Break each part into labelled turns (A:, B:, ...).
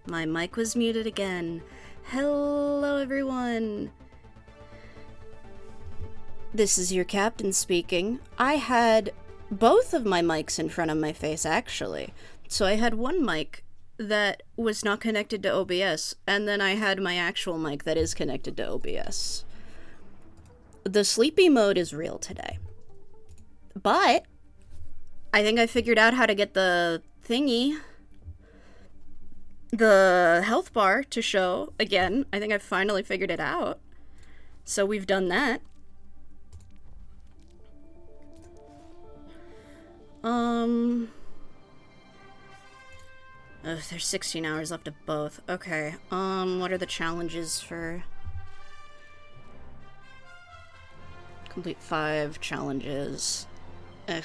A: My mic was muted again. Hello, everyone. This is your captain speaking. I had both of my mics in front of my face, actually. So I had one mic that was not connected to OBS, and then I had my actual mic that is connected to OBS. The sleepy mode is real today. But I think I figured out how to get the thingy, the health bar to show again. I think I finally figured it out. So we've done that. There's 16 hours left of both. Okay. What are the challenges for... Complete 5 challenges. Ugh.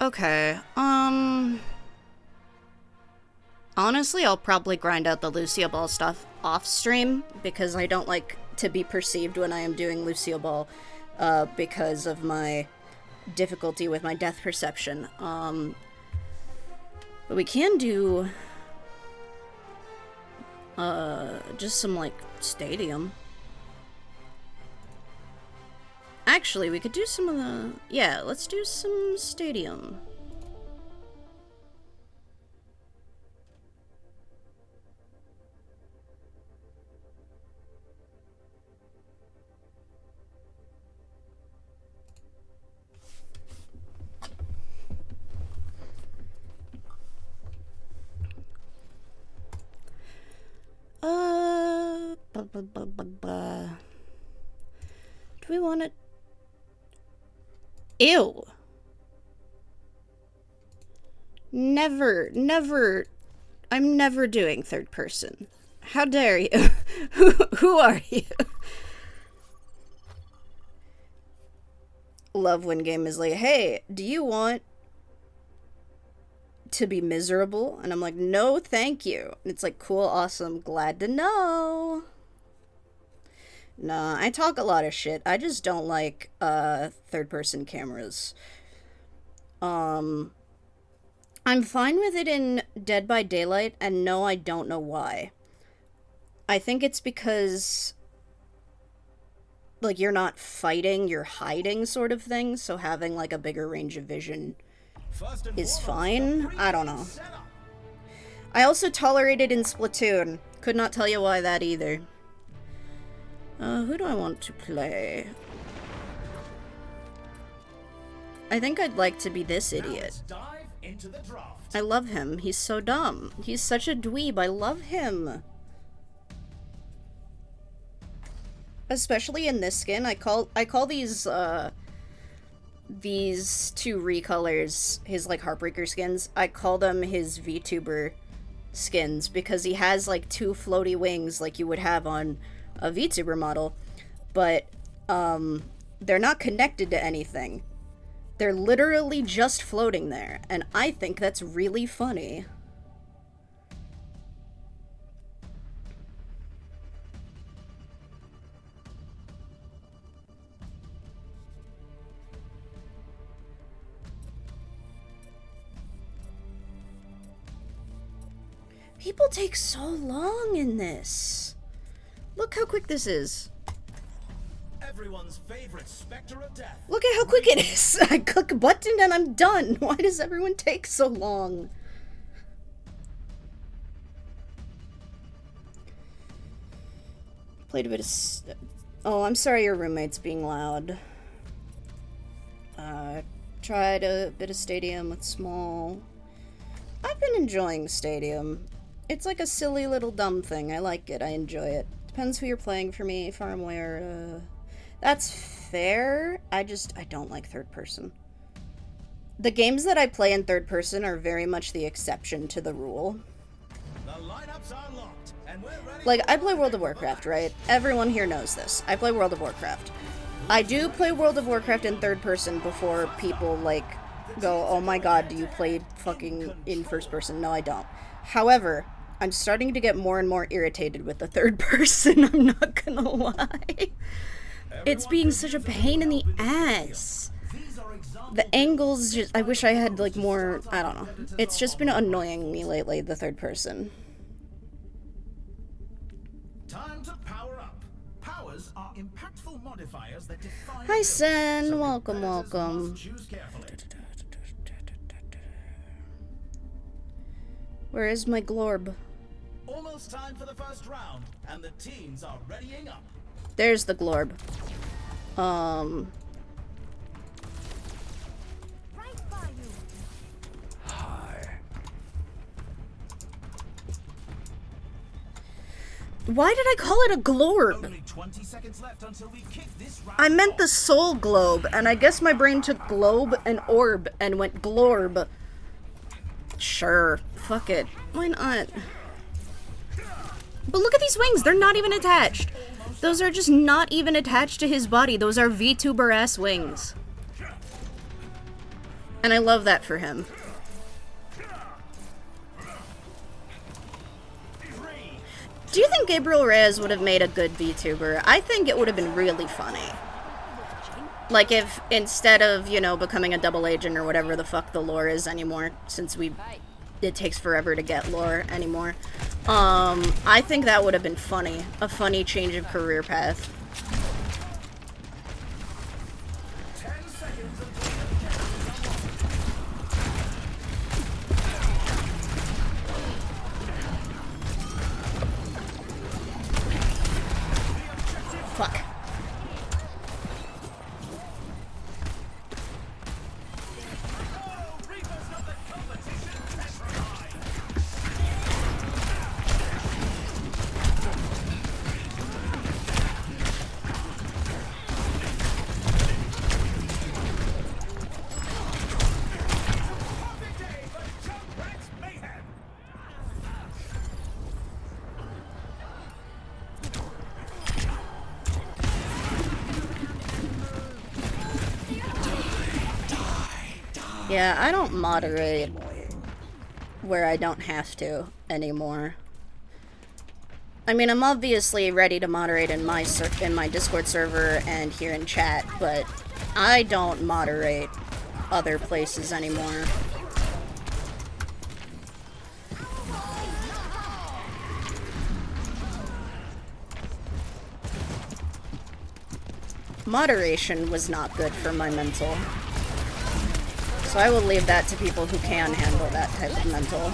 A: Okay, honestly, I'll probably grind out the Lucio Ball stuff off stream, because I don't like to be perceived when I am doing Lucio Ball, because of my difficulty with my death perception. But we can do, just some, like, stadium. Actually, we could do some of the... Yeah, let's do some stadium. Do we want to... Ew. Never, I'm never doing third person. How dare you? Who are you? Love when game is like, hey, do you want to be miserable? And I'm like, no, thank you. And it's like, cool, awesome, glad to know. Nah, I talk a lot of shit. I just don't like, third-person cameras. I'm fine with it in Dead by Daylight, and no, I don't know why. I think it's because, like, you're not fighting, you're hiding sort of thing, so having, like, a bigger range of vision is fine. I don't know. I also tolerate it in Splatoon. Could not tell you why that either. Who do I want to play? I think I'd like to be this idiot. I love him. He's so dumb. He's such a dweeb. I love him. Especially in this skin. I call these two recolors his, like, Heartbreaker skins. I call them his VTuber skins because he has, like, 2 floaty wings like you would have on a VTuber model, but they're not connected to anything. They're literally just floating there, and I think that's really funny. People take so long in this. Look how quick this is.
B: Everyone's favorite specter of death.
A: Look at how quick it is. I click a button and I'm done. Why does everyone take so long? Played a bit of... Oh, I'm sorry your roommate's being loud. Tried a bit of Stadium with Small. I've been enjoying Stadium. It's like a silly little dumb thing. I like it. I enjoy it. Depends who you're playing for me, Farmware. That's fair. I don't like third person. The games that I play in third person are very much the exception to the rule.
B: The lineups are locked, and we're ready.
A: Like, I play World of Warcraft, right? Everyone here knows this. I play World of Warcraft. I do play World of Warcraft in third person before people, like, go, oh my god, do you play fucking in first person? No, I don't. However, I'm starting to get more and more irritated with the third person, I'm not gonna lie. It's being such a pain in the ass. The angles just, I wish I had like more, I don't know. It's just been annoying me lately, the third person.
B: Time to power up. Powers are impactful modifiers that define.
A: Hi Sen, welcome,
B: competitors
A: welcome.
B: must choose carefully.
A: Where is my glorb?
B: Almost time for the first round, and the teams are readying up.
A: There's the glorb.
C: Right by you.
A: Why did I call it a glorb?
B: Only 20 seconds left until we kick this round.
A: I meant the
B: off.
A: soul globe, and I guess my brain took globe and orb and went glorb. Sure, fuck it. Why not? But look at these wings, they're not even attached. Those are just not even attached to his body. Those are VTuber-ass wings. And I love that for him. Do you think Gabriel Reyes would have made a good VTuber? I think it would have been really funny. Like if, instead of, you know, becoming a double agent or whatever the fuck the lore is anymore, since it takes forever to get lore anymore. I think that would have been funny. A funny change of career path.
B: 10 seconds until
A: Fuck. Yeah, I don't moderate where I don't have to anymore. I mean, I'm obviously ready to moderate in my Discord server and here in chat, but I don't moderate other places anymore. Moderation was not good for my mental. So I will leave that to people who can handle that type of mental.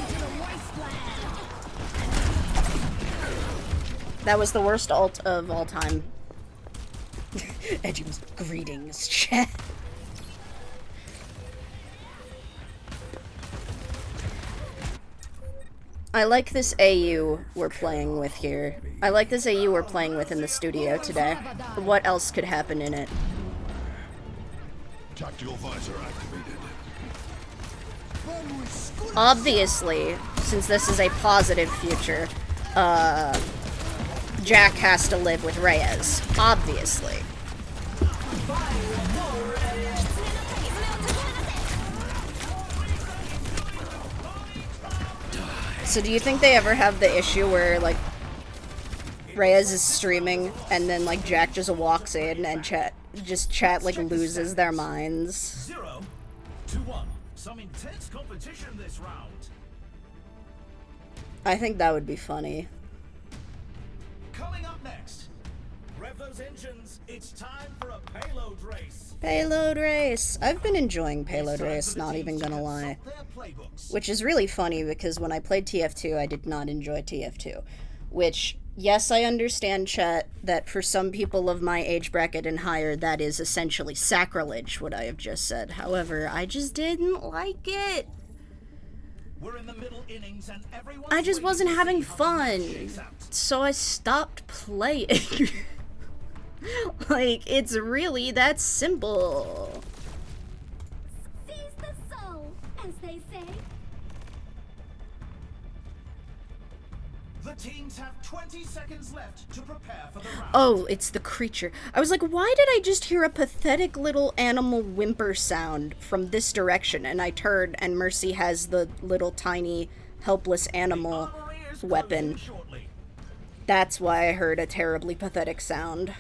A: That was the worst ult of all time. Edgy was greetings, chat. I like this AU we're playing with here. I like this AU we're playing with in the studio today. What else could happen in it?
D: Tactical visor activated.
A: Obviously, since this is a positive future, Jack has to live with Reyes. Obviously. So do you think they ever have the issue where, like, Reyes is streaming and then, like, Jack just walks in and chat, like, loses their minds?
B: 0-1. Some intense competition this round.
A: I think that would be funny.
B: Coming up next, rev those engines. It's time for a payload race.
A: Payload race! I've been enjoying payload race, not even gonna lie. Which is really funny because when I played TF2, I did not enjoy TF2. Which, yes, I understand, chat, that for some people of my age bracket and higher, that is essentially sacrilege, what I have just said. However, I just didn't like it.
B: We're in the middle innings and
A: I just wasn't having fun. So I stopped playing. Like, it's really that simple.
C: Seize the soul, as they say.
B: The teams have 20 seconds left to prepare for the round.
A: Oh, it's the creature. I was like, why did I just hear a pathetic little animal whimper sound from this direction? And I turned, and Mercy has the little tiny, helpless animal weapon. That's why I heard a terribly pathetic sound.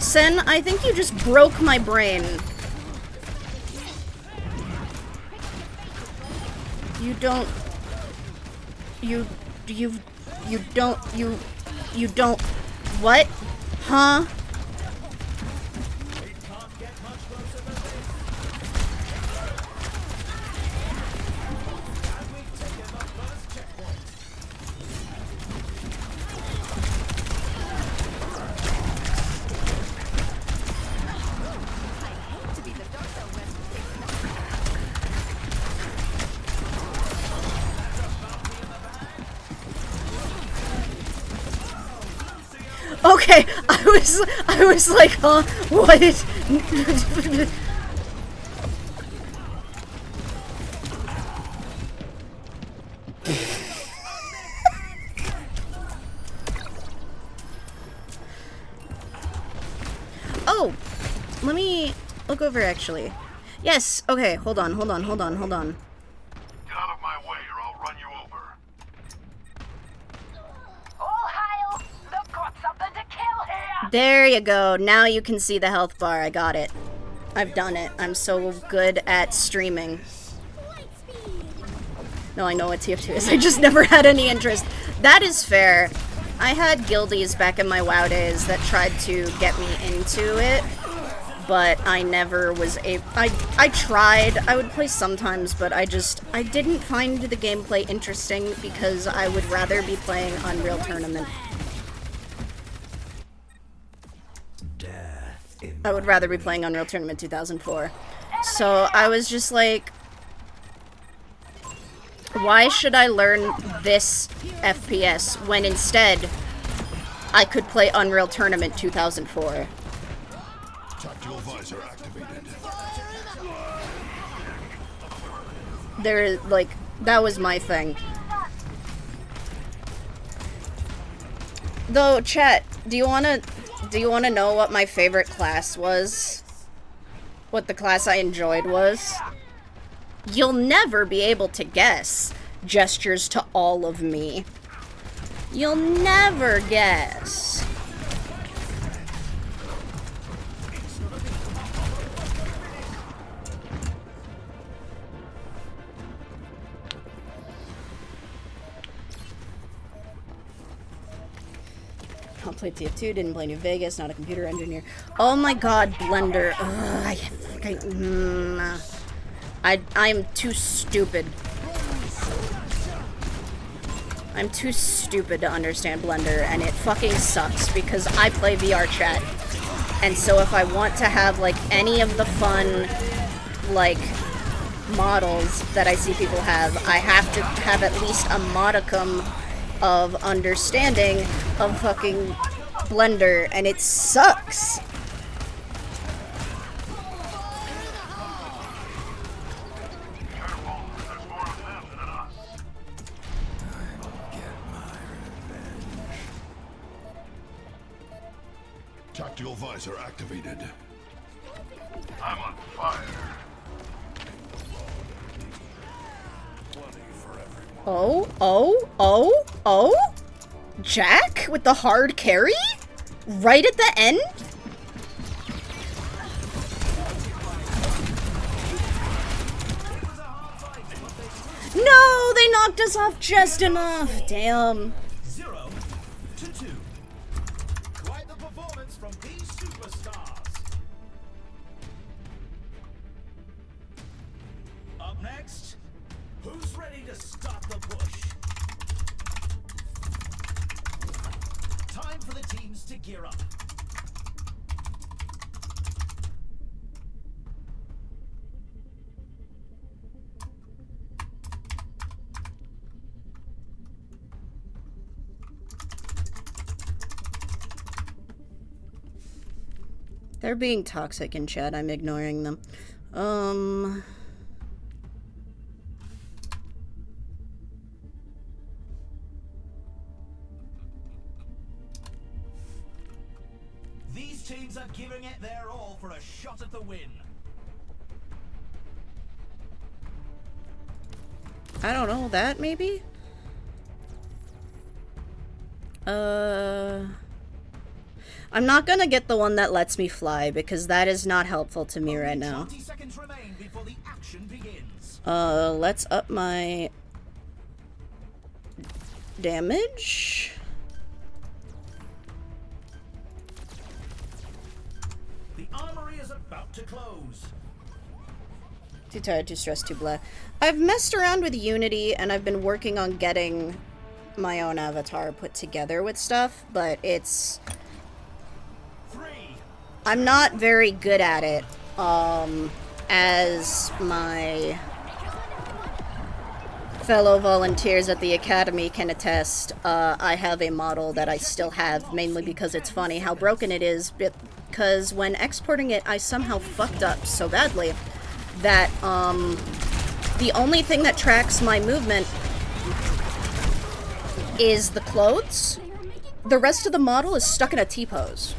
A: Sen, I think you just broke my brain. You don't... You don't... What? Huh? Okay, I was like, huh? What? Oh, let me look over actually. Yes, okay, hold on.
D: Get out of my way or I'll run you over.
C: All hail! They've got something to kill here!
A: There you go. Now you can see the health bar. I got it. I've done it. I'm so good at streaming.
C: Light speed!
A: No, I know what TF2 is. I just never had any interest. That is fair. I had guildies back in my WoW days that tried to get me into it, but I never was able. I tried. I would play sometimes, but I didn't find the gameplay interesting because I would rather be playing Unreal Tournament. I would rather be playing Unreal Tournament 2004. So I was just like, why should I learn this FPS when instead I could play Unreal Tournament 2004?
D: Tactical visor activated.
A: Like, that was my thing. Though, chat, do you wanna know what my favorite class was? What the class I enjoyed was? You'll never be able to guess. Gestures to all of me. You'll never guess. I'll play TF2, didn't play New Vegas, not a computer engineer. Oh my god, Blender. Ugh, I'm too stupid. I'm too stupid to understand Blender, and it fucking sucks because I play VR chat. And so if I want to have, like, any of the fun, like, models that I see people have, I have to have at least a modicum of understanding of fucking Blender, and it sucks.
D: Tactical visor activated. I'm on fire.
A: Oh? Jack with the hard carry? Right at the end? No, they knocked us off just enough. Damn.
B: 0-2. Quite the performance from these superstars. Up next, who's ready to start the push? Time for the teams to gear up.
A: They're being toxic in chat. I'm ignoring them.
B: These teams are giving it their all for a shot at the win.
A: I don't know, that maybe? I'm not gonna get the one that lets me fly, because that is not helpful to me right now.
B: 20 seconds remain before the action begins.
A: Let's up my damage.
B: The armory is about to close.
A: Too tired, too stressed, too blah. I've messed around with Unity, and I've been working on getting my own avatar put together with stuff, but it's... I'm not very good at it, as my fellow volunteers at the Academy can attest. I have a model that I still have, mainly because it's funny how broken it is, because when exporting it, I somehow fucked up so badly that, the only thing that tracks my movement is the clothes. The rest of the model is stuck in a T-pose.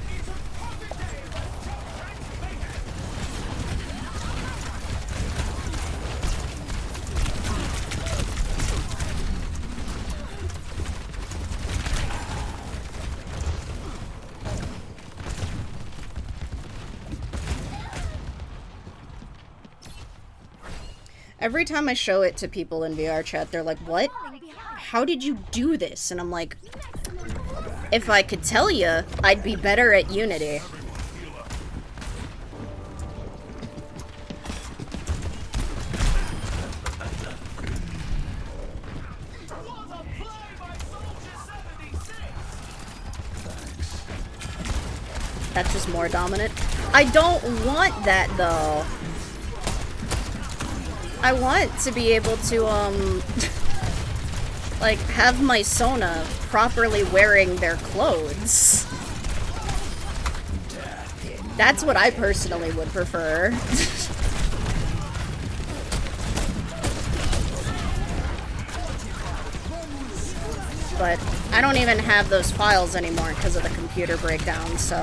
A: Every time I show it to people in VR chat, they're like, what? How did you do this? And I'm like, if I could tell you, I'd be better at Unity. That's just more dominant. I don't want that, though. I want to be able to, like, have my Sona properly wearing their clothes. That's what I personally would prefer. But I don't even have those files anymore because of the computer breakdown, so...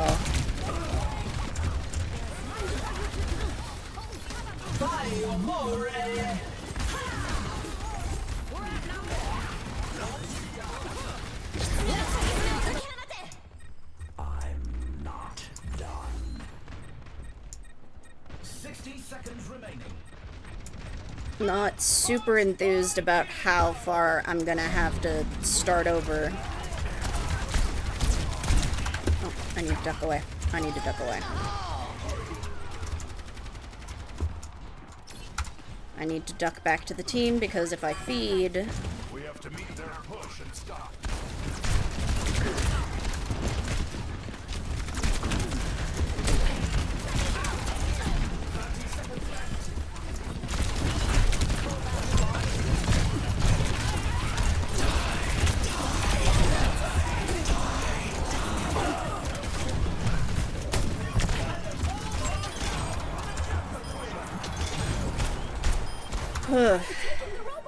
B: I'm not done. 60 seconds remaining.
A: Not super enthused about how far I'm gonna have to start over. Oh, I need to duck away. I need to duck away. I need to duck back to the team because if I feed...
D: We have to meet their push and stop.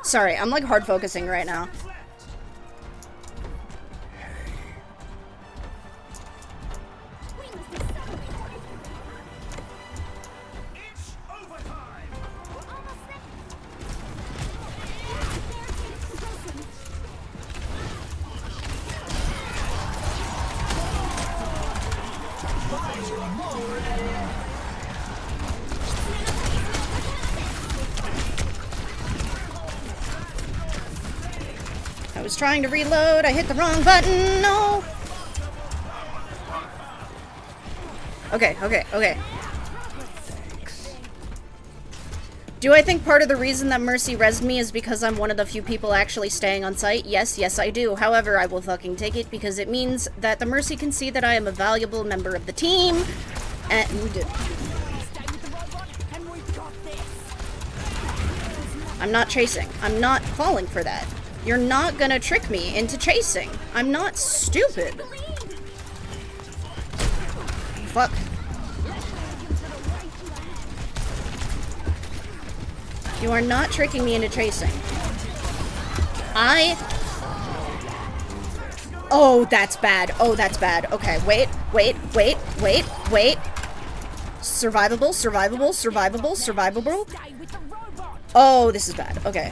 A: Sorry, I'm like hard focusing right now.
B: It's overtime.
A: I was trying to reload, I hit the wrong button, no! Okay. Do I think part of the reason that Mercy rezzed me is because I'm one of the few people actually staying on site? Yes, I do. However, I will fucking take it because it means that the Mercy can see that I am a valuable member of the team. And I'm not chasing. I'm not falling for that. You're not gonna trick me into chasing. I'm not stupid. Fuck. You are not tricking me into chasing. Oh, that's bad. Oh, that's bad. Okay, wait. Survivable. Oh, this is bad. Okay.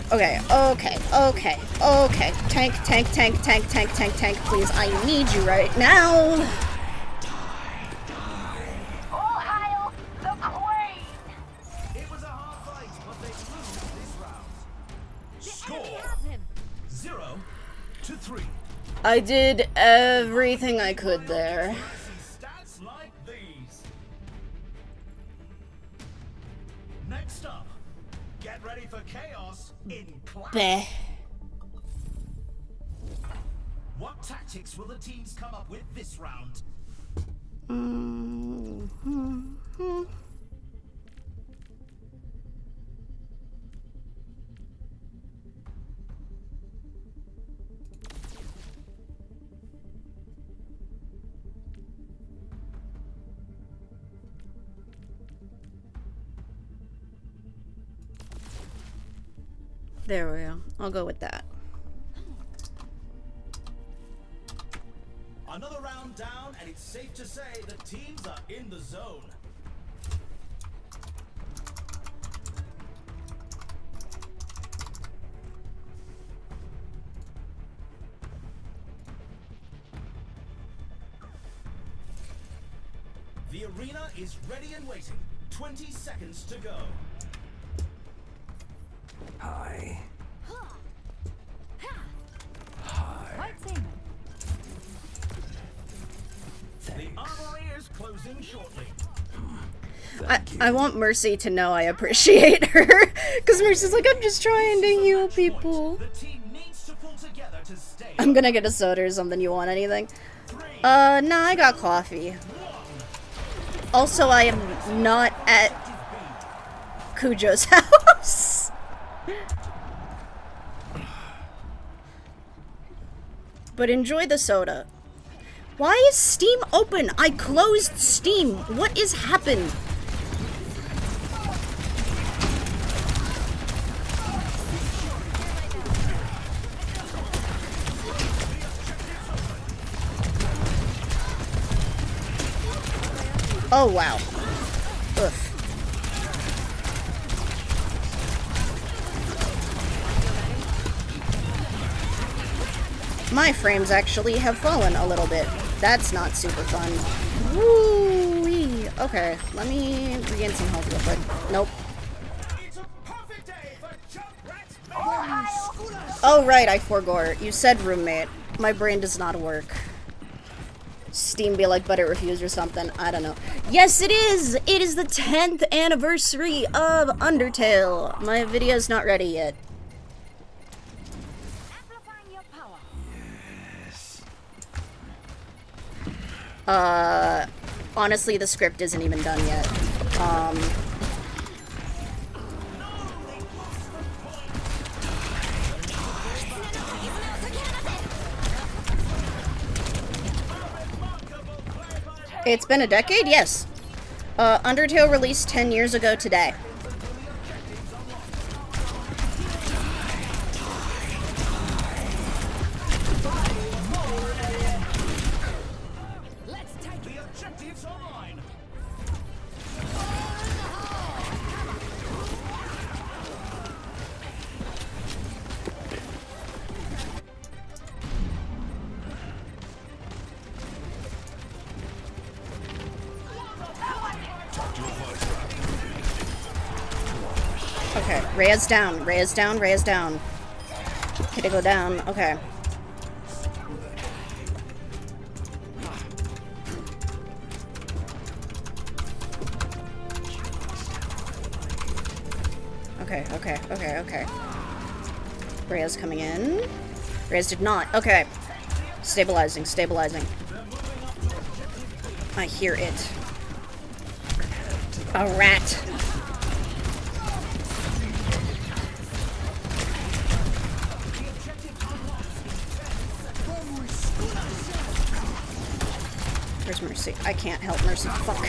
A: Tank, please. I need you right now.
B: Score
C: Have him.
B: 0-3.
A: I did everything I could there.
B: Stats like these. Next up, get ready for chaos in class.
A: Bleh.
B: What tactics will the teams come up with this round?
A: There we go. I'll go with that.
B: Another round down, and it's safe to say the teams are in the zone. The arena is ready and waiting. 20 seconds to go.
D: Hi.
C: Quite seeming.
B: The armory is closing shortly.
A: I want Mercy to know I appreciate her. Because Mercy's like, I'm just trying to heal people.
B: The team needs to pull together to stay.
A: I'm gonna get a soda or something. You want anything? Nah, I got coffee. Also, I am not at Cujo's house. But enjoy the soda. Why is Steam open? I closed Steam. What is happened? Oh, wow. Oof. My frames actually have fallen a little bit. That's not super fun. Woo-wee. Okay, let me regain some health real quick. Nope.
B: It's a perfect day for jump rats.
A: Oh, right, I forgot. You said roommate. My brain does not work. Steam be like, but it refused or something. I don't know. Yes, it is! It is the 10th anniversary of Undertale. My video's not ready yet.
C: Amplifying your power.
A: Honestly, the script isn't even done yet. It's been a decade? Yes. Undertale released 10 years ago today.
C: Let's take
B: The objectives are mine.
A: Okay, Rhea's down, Rhea's down, Rhea's down. Kitty go down, okay. Okay. Rhea's coming in. Rhea's did not, okay. Stabilizing. I hear it. A rat. Where's Mercy? I can't help Mercy. Fuck.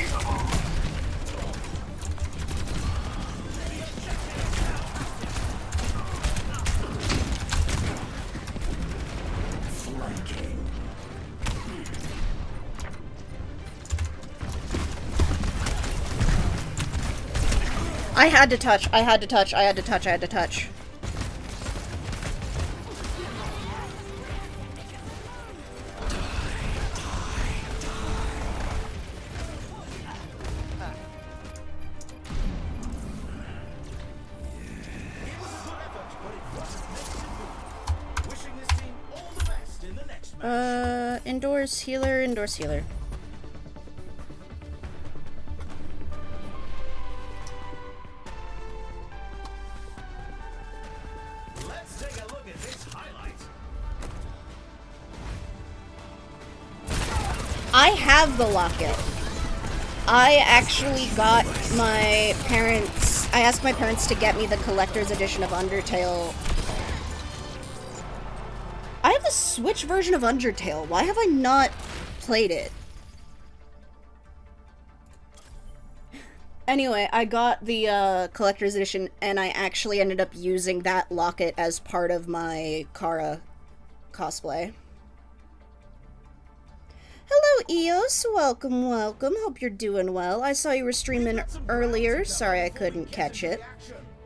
A: I had to touch. Indoors healer, indoors healer.
B: Let's take a look at this highlight.
A: I have the locket. I actually got my parents... I asked my parents to get me the collector's edition of Undertale. I have the Switch version of Undertale. Why have I not played it? Anyway, I got the collector's edition, and I actually ended up using that locket as part of my Kara cosplay. Hello, Eos. Welcome, welcome. Hope you're doing well. I saw you were streaming earlier. Sorry I couldn't catch it.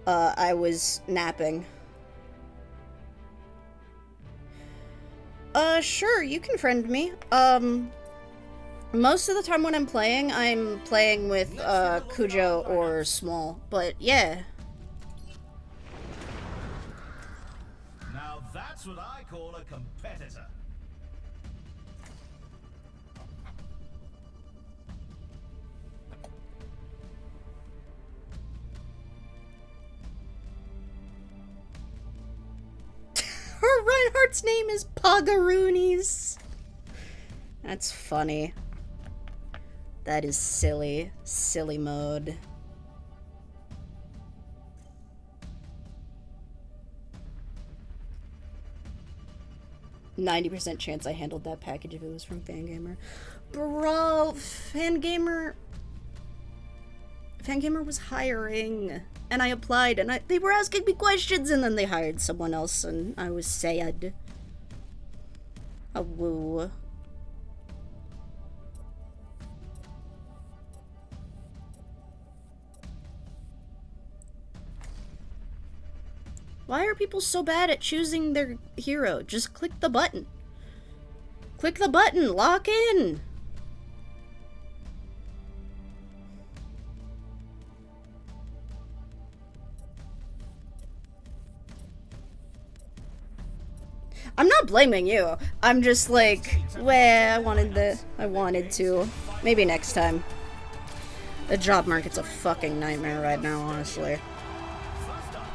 A: I was napping. Sure, you can friend me. Most of the time when I'm playing with, Cujo or Small, but yeah.
B: Now that's what I call a competitor.
A: Reinhardt's name is Pagaroonies. That's funny. That is silly. Silly mode. %90 chance I handled that package if it was from Fangamer. Bro, Fangamer was hiring. And I applied, and they were asking me questions, and then they hired someone else, and I was sad. A woo. Why are people so bad at choosing their hero? Just click the button. Click the button, lock in. I'm not blaming you. I'm just like, well, I wanted to. Maybe next time. The job market's a fucking nightmare right now, honestly.
B: First up,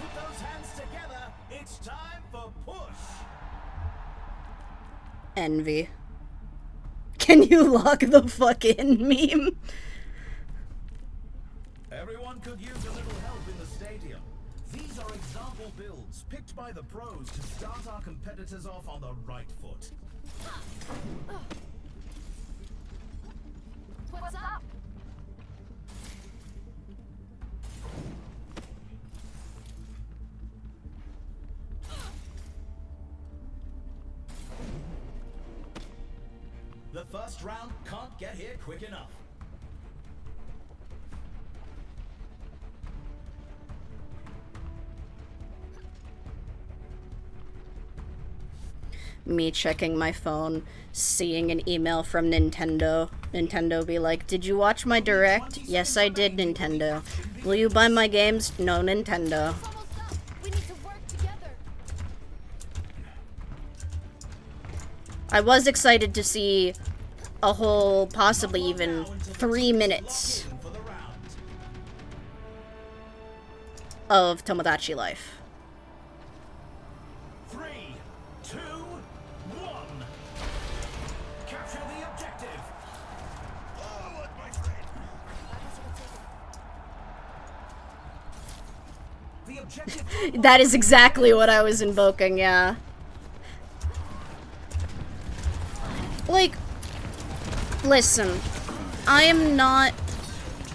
B: put those hands together. It's time for push.
A: Envy. Can you lock the fucking meme?
B: Everyone could use a little help in the stadium. These are example builds picked by the pros to start our competitors off on the right foot.
C: What's up?
B: The first round can't get here quick enough.
A: Me checking my phone, seeing an email from Nintendo. Nintendo be like, did you watch my direct? Yes, I did, Nintendo. Will you buy my games? No, Nintendo.
C: It's almost up. We need to work together.
A: I was excited to see a whole, possibly even 3 minutes
B: For the round.
A: of Tomodachi Life.
B: 3, 2, 1. Capture the objective. Oh, my friend. The objective.
A: That is exactly what I was invoking, yeah. Like, listen, I am not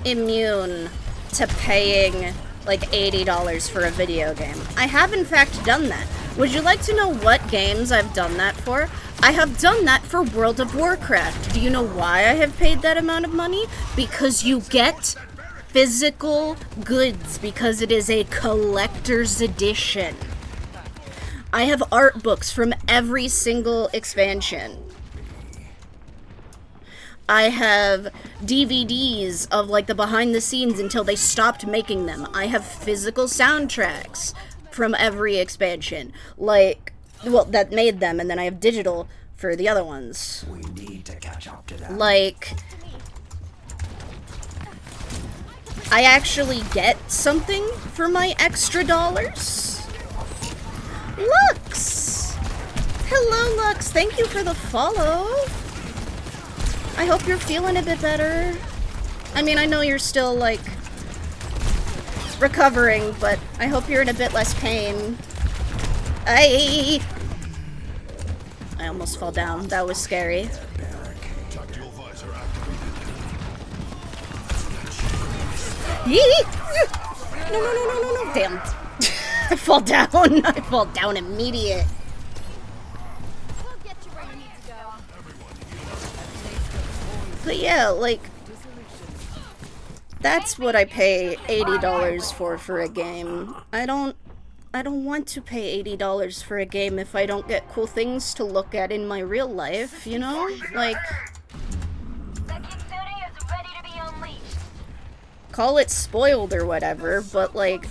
A: immune to paying like $80 for a video game. I have in fact done that. Would you like to know what games I've done that for? I have done that for World of Warcraft. Do you know why I have paid that amount of money? Because you get physical goods, because it is a collector's edition. I have art books from every single expansion. I have DVDs of like the behind the scenes until they stopped making them. I have physical soundtracks from every expansion. Like, well, that made them, and then I have digital for the other ones.
E: We need to catch up to them.
A: Like, I actually get something for my extra dollars. Lux! Hello, Lux. Thank you for the follow. I hope you're feeling a bit better. I mean, I know you're still, like, recovering, but I hope you're in a bit less pain. I almost fell down. That was scary.
D: Tactical visor activated.
A: Yee! No, no, no, no, no, no. Damn. I fall down. I fall down immediate.
C: We'll get you where you need to go.
A: But yeah, like, that's what I pay $80 for a game. I don't want to pay $80 for a game if I don't get cool things to look at in my real life, you know? Like,
C: The Kitsune is ready to be unleashed.
A: call it spoiled or whatever, but like,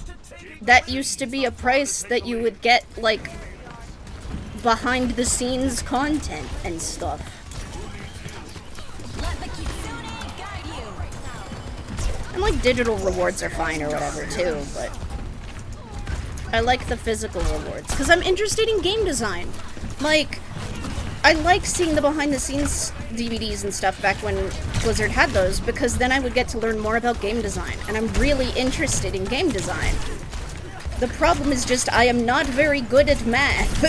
A: that used to be a price that you would get, like, behind the scenes content and stuff.
C: Let the Kitsune guide you.
A: And like, digital rewards are fine or whatever too, but I like the physical rewards because I'm interested in game design. Like, I like seeing the behind the scenes DVDs and stuff back when Blizzard had those, because then I would get to learn more about game design, and I'm really interested in game design. The problem is just I am not very good at math.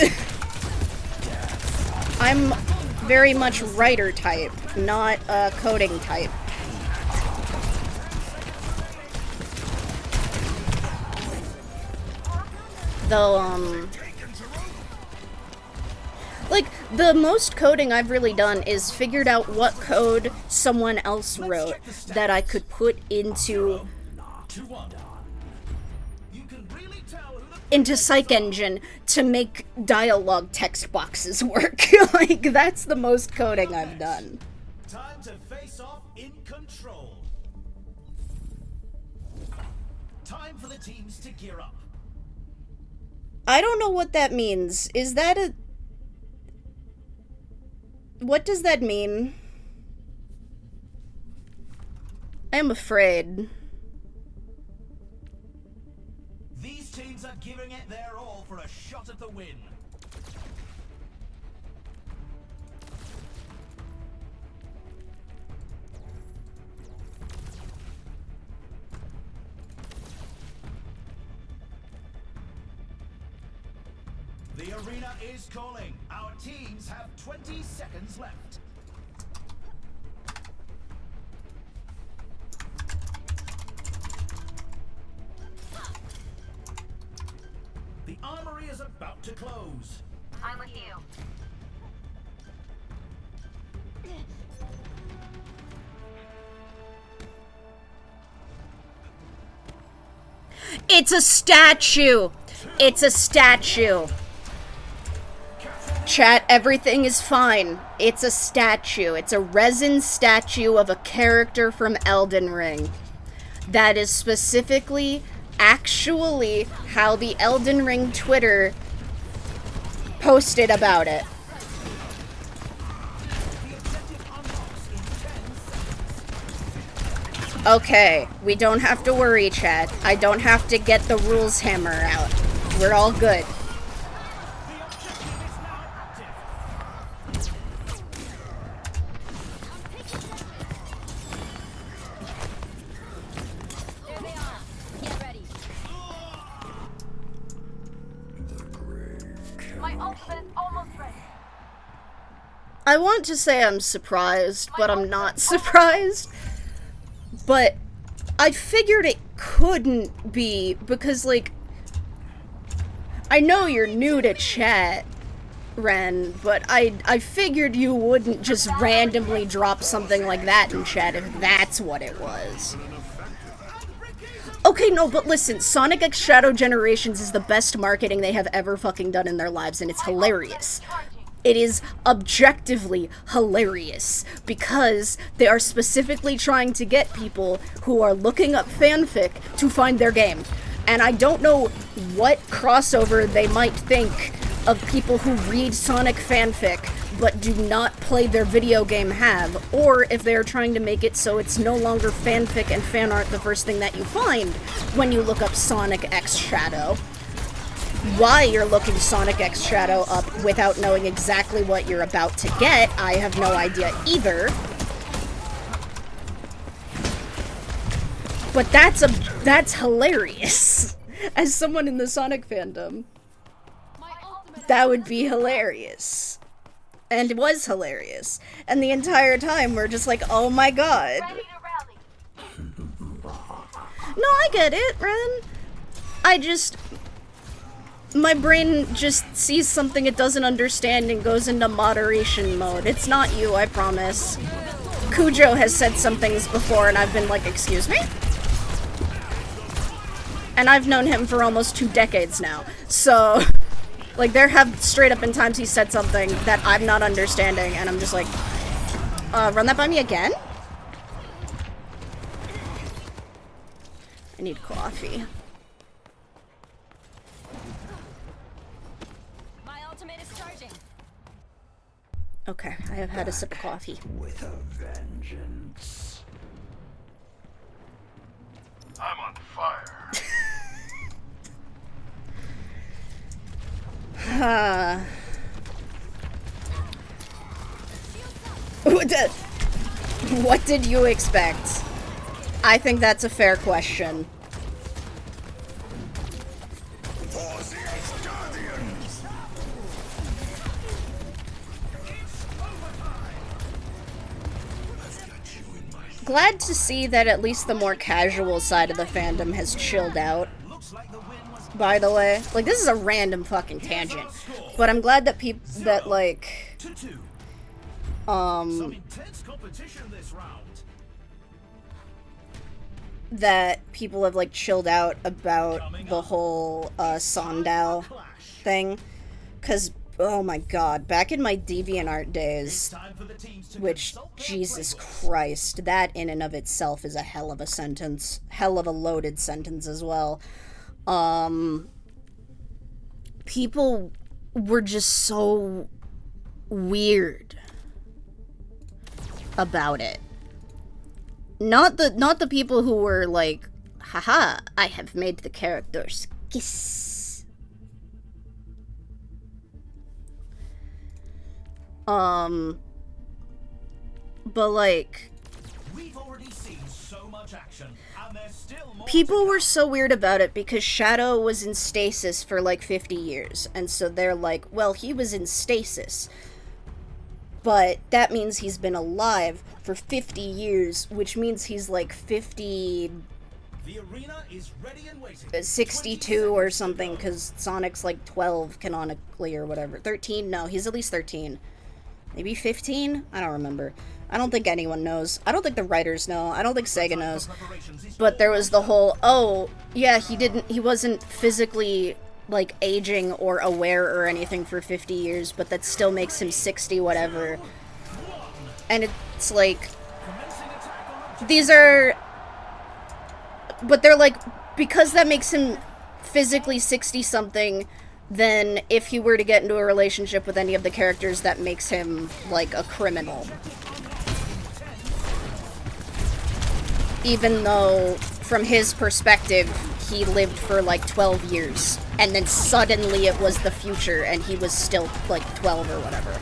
A: I'm very much writer type, not coding type. Though, like, the most coding I've really done is figured out what code someone else wrote that I could put into Psych Engine to make dialogue text boxes work. Like, that's the most coding I've done.
B: Time to face off in control. Time for the teams to gear up.
A: I don't know what that means. Is that a... What does that mean? I am afraid.
B: These teams are giving it their all for a shot at the win. The arena is calling. Our teams have 20 seconds left. The armory is about to close.
C: I'm with you.
A: It's a statue! It's a statue! Chat, everything is fine. It's a statue. It's a resin statue of a character from Elden Ring. That is specifically, actually, how the Elden Ring Twitter posted about it. Okay, we don't have to worry, chat. I don't have to get the rules hammer out. We're all good.
C: There they are. Get ready. My ultimate's almost ready.
A: I want to say I'm surprised, but I'm not surprised. But I figured it couldn't be, because, like, I know you're new to chat, Ren, but I figured you wouldn't just randomly drop something like that in chat if that's what it was. Okay, no, but listen, Sonic X Shadow Generations is the best marketing they have ever fucking done in their lives, and it's hilarious. It is objectively hilarious because they are specifically trying to get people who are looking up fanfic to find their game. And I don't know what crossover they might think of people who read Sonic fanfic but do not play their video game have, or if they are trying to make it so it's no longer fanfic and fan art the first thing that you find when you look up Sonic X Shadow. Why you're looking Sonic X Shadow up without knowing exactly what you're about to get, I have no idea either. But that's hilarious. As someone in the Sonic fandom, that would be hilarious. And it was hilarious. And the entire time we're just like, oh my god. No, I get it, Ren. My brain just sees something it doesn't understand and goes into moderation mode. It's not you, I promise. Cujo has said some things before and I've been like, excuse me? And I've known him for almost 2 decades now. So, like, there have straight up been times he said something that I'm not understanding and I'm just like, run that by me again? I need coffee. Okay, I have had a sip of coffee.
E: With a vengeance.
D: I'm on fire.
A: What did you expect? I think that's a fair question. Glad to see that at least the more casual side of the fandom has chilled out. By the way, like, this is a random fucking tangent, but I'm glad that people that like that people have like chilled out about the whole Sondao thing, because oh my god, back in my DeviantArt days, which, Jesus Christ, that in and of itself is a hell of a sentence, hell of a loaded sentence as well. People were just so weird about it. Not the people who were like, haha, I have made the characters kiss. But like, we've already seen so much action, and there's still more. People were so weird about it because Shadow was in stasis for like 50 years, and so they're like, well, he was in stasis, but that means he's been alive for 50 years, which means he's like 50. The arena is ready and waiting. 62 or something, because Sonic's like 12 canonically or whatever. 13? No, he's at least 13. Maybe 15? I don't remember. I don't think anyone knows. I don't think the writers know. I don't think Sega knows. But there was the whole, oh, yeah, he wasn't physically, like, aging or aware or anything for 50 years, but that still makes him 60 whatever. And it's like, these are, but they're like, because that makes him physically 60-something, then if he were to get into a relationship with any of the characters, that makes him, like, a criminal. Even though, from his perspective, he lived for, like, 12 years. And then suddenly it was the future, and he was still, like, 12 or whatever.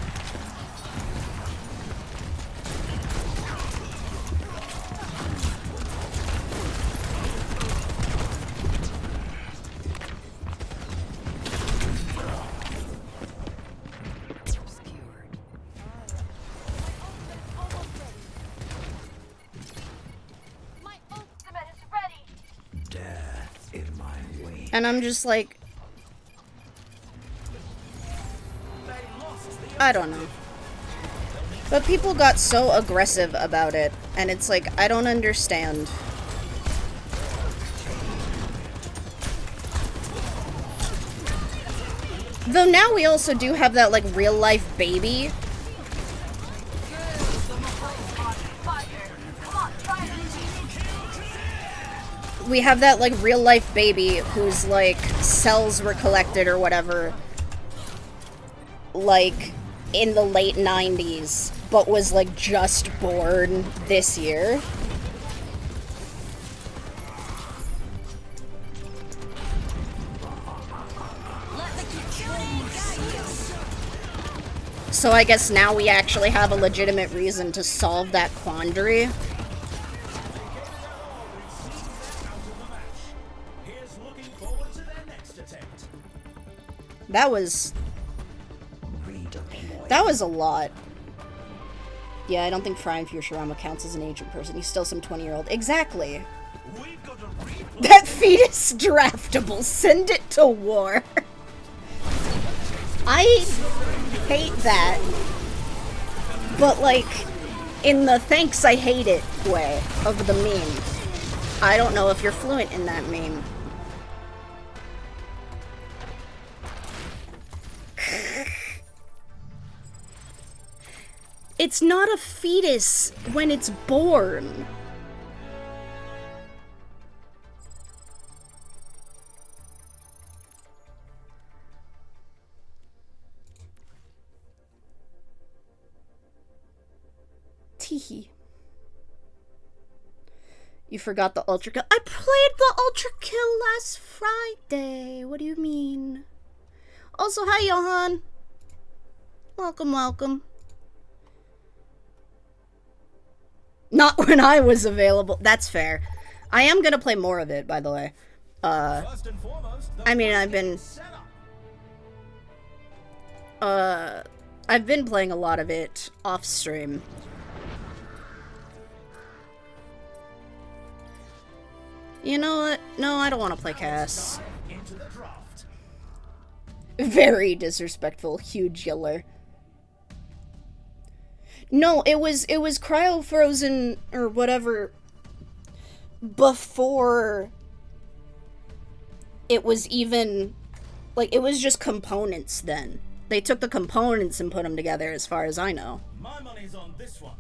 A: And I'm just like, I don't know. But people got so aggressive about it, and it's like, I don't understand. Though now we also do have that, like, real-life baby. We have that, like, real-life baby whose, like, cells were collected or whatever. like, in the late 90s, but was, like, just born this year. So I guess now we actually have a legitimate reason to solve that quandary. That was a lot. Yeah, I don't think Frying Futurama counts as an ancient person. He's still some 20-year-old. Exactly. That fetus draftable. Send it to war. I hate that. But, like, in the thanks I hate it way of the meme. I don't know if you're fluent in that meme. It's not a fetus when it's born. Teehee. You forgot the Ultra Kill. I played the Ultra Kill last Friday. What do you mean? Also, hi, Johan. Welcome, welcome. Not when I was available. That's fair. I am gonna play more of it, by the way. I mean, I've been playing a lot of it off stream. You know what? No, I don't want to play Cass. Very disrespectful, huge yeller. No, it was cryo-frozen or whatever before it was even, like, it was just components then. They took the components and put them together, as far as I know.
B: My money's on this one.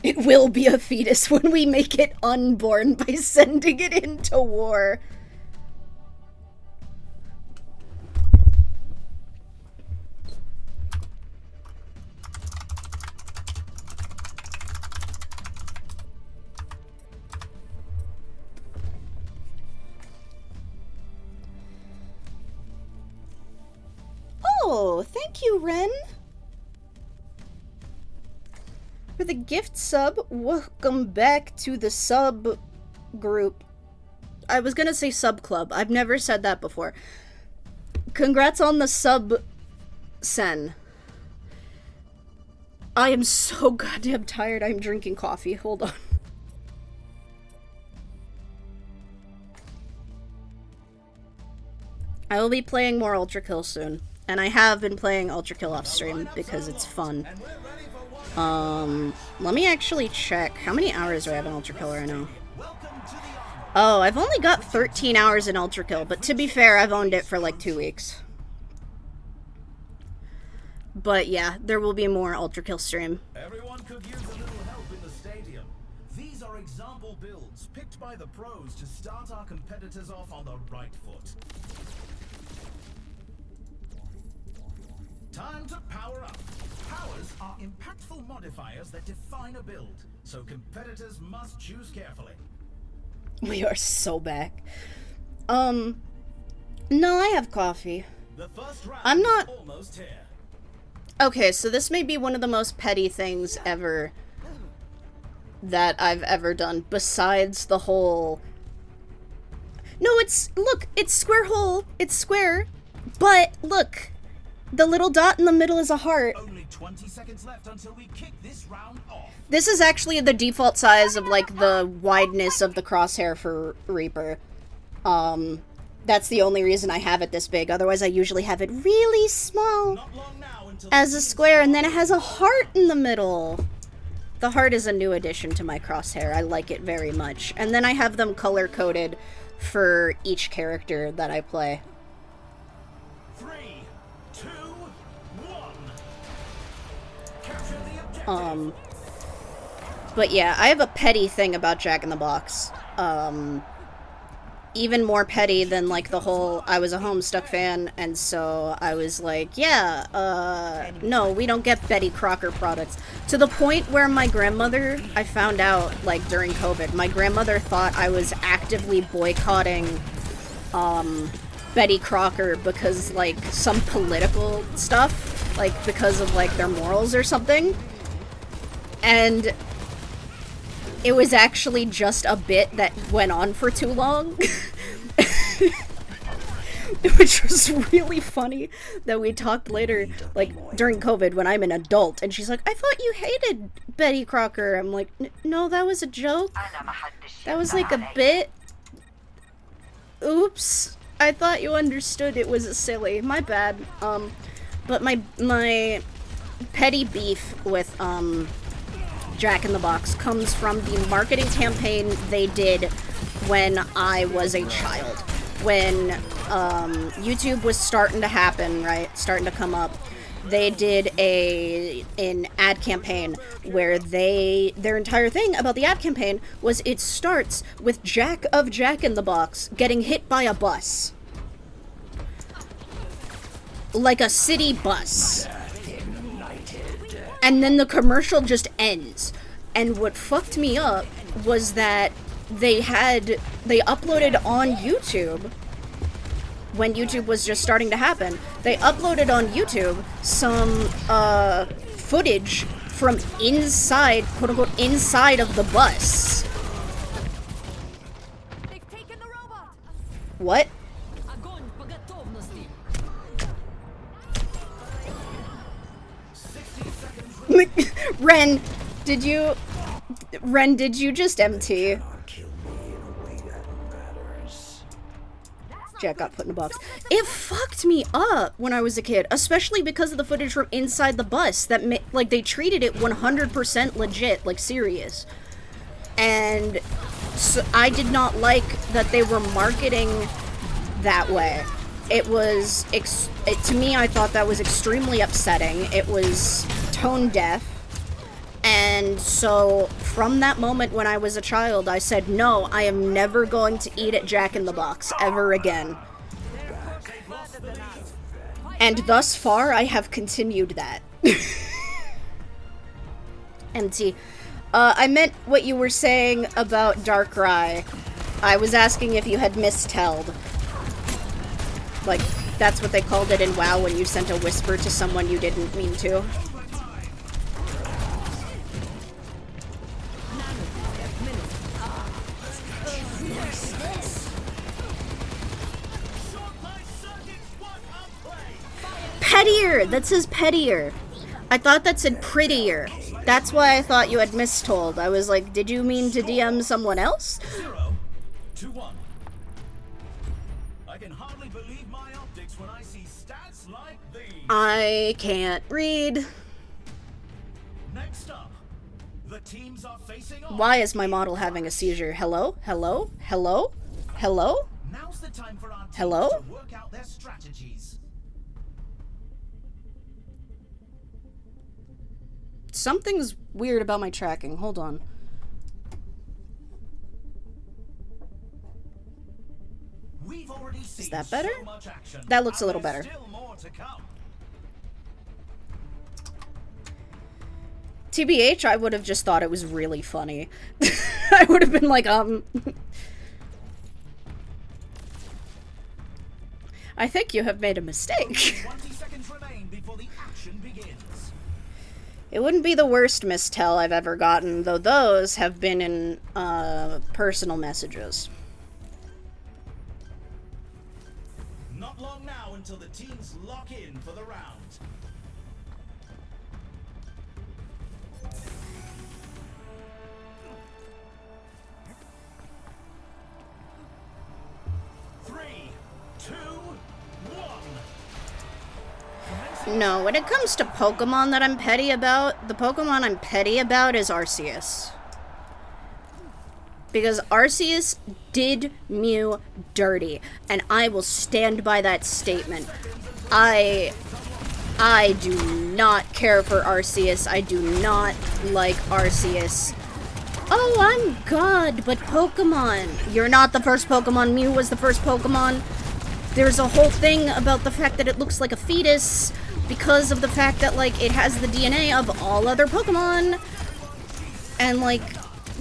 A: It will be a fetus when we make it unborn by sending it into war. Oh, thank you, Ren. For the gift sub, welcome back to the sub group. I was gonna say sub club. I've never said that before. Congrats on the sub, Sen. I am so goddamn tired. I'm drinking coffee. Hold on. I will be playing more Ultra Kill soon. And I have been playing Ultra Kill off stream because it's fun. Let me actually check. How many hours do I have in Ultra Kill right now? Oh, I've only got 13 hours in Ultra Kill, but to be fair, I've owned it for like 2 weeks. But yeah, there will be more Ultra Kill stream.
B: Everyone could use a little help in the stadium. These are example builds picked by the pros to start our competitors off on the right foot. Time to power up. Powers are impactful modifiers that define a build, so competitors must choose carefully.
A: We are so back. No, I have coffee.
B: The first round
A: I'm not
B: almost here.
A: Okay, so this may be one of the most petty things ever that I've ever done, besides the whole... No, look, it's square hole, it's square, but look, the little dot in the middle is a heart.
B: Only 20 seconds left until we kick this round off.
A: This is actually the default size of, like, the wideness of the crosshair for Reaper. That's the only reason I have it this big, otherwise I usually have it really small as a square, and then it has a heart in the middle. The heart is a new addition to my crosshair. I like it very much. And then I have them color-coded for each character that I play.
B: 3, 2, 1. Capture the objective.
A: But yeah, I have a petty thing about Jack in the Box. even more petty than, like, the whole I was a Homestuck fan, and so I was like, yeah, no, we don't get Betty Crocker products. To the point where my grandmother, I found out, like, during COVID, my grandmother thought I was actively boycotting, Betty Crocker because, like, some political stuff, like, because of, like, their morals or something. And it was actually just a bit that went on for too long. Which was really funny that we talked later, like, during COVID when I'm an adult, and she's like, I thought you hated Betty Crocker. I'm like, no, that was a joke. That was, like, a bit. Oops. I thought you understood it was silly. My bad. But my petty beef with, Jack in the Box comes from the marketing campaign they did when I was a child. When YouTube was starting to happen, right? Starting to come up. They did an ad campaign where their entire thing about the ad campaign was it starts with Jack of Jack in the Box getting hit by a bus. Like a city bus. And then the commercial just ends. And what fucked me up was that they uploaded on YouTube, when YouTube was just starting to happen, they uploaded on YouTube some footage from inside, quote unquote, inside of the bus.
C: They've taken the robot.
A: What? Ren, did you just empty? Jack got put in a box. It fucked me up when I was a kid, especially because of the footage from inside the bus that like they treated it 100% legit, like serious. And so I did not like that they were marketing that way. It was to me, I thought that was extremely upsetting. It was tone deaf. And so, from that moment when I was a child, I said, no, I am never going to eat at Jack in the Box ever again. And thus far, I have continued that. Empty. I meant what you were saying about Darkrai. I was asking if you had mistelled. Like, that's what they called it in WoW when you sent a whisper to someone you didn't mean to. Pettier! That says pettier. I thought that said prettier. That's why I thought you had mistold. I was like, did you mean to DM someone else?
B: 0-1. I can hardly believe my optics when I see stats like these.
A: I can't read.
B: Next up, the teams are facing off.
A: Why is my model having a seizure? Hello? Hello? Hello? Hello?
B: Now's the time for our teams
A: Hello?
B: to work out their strategies.
A: Something's weird about my tracking. Hold on.
B: We've already seen
A: Is that better?
B: so much action,
A: That looks a
B: and
A: little
B: there's
A: better.
B: Still more to come.
A: TBH, I would have just thought it was really funny. I would have been like, I think you have made a mistake.
B: 20 seconds remain before the action begins.
A: It wouldn't be the worst mistell I've ever gotten, though those have been in, personal messages.
B: Not long now until the teams lock in for the round. Three, two, one.
A: No, when it comes to Pokemon that I'm petty about, the Pokemon I'm petty about is Arceus. Because Arceus did Mew dirty, and I will stand by that statement. I do not care for Arceus. I do not like Arceus. Oh, I'm God, but Pokemon. You're not the first Pokemon. Mew was the first Pokemon. There's a whole thing about the fact that it looks like a fetus because of the fact that, like, it has the DNA of all other Pokemon. And, like...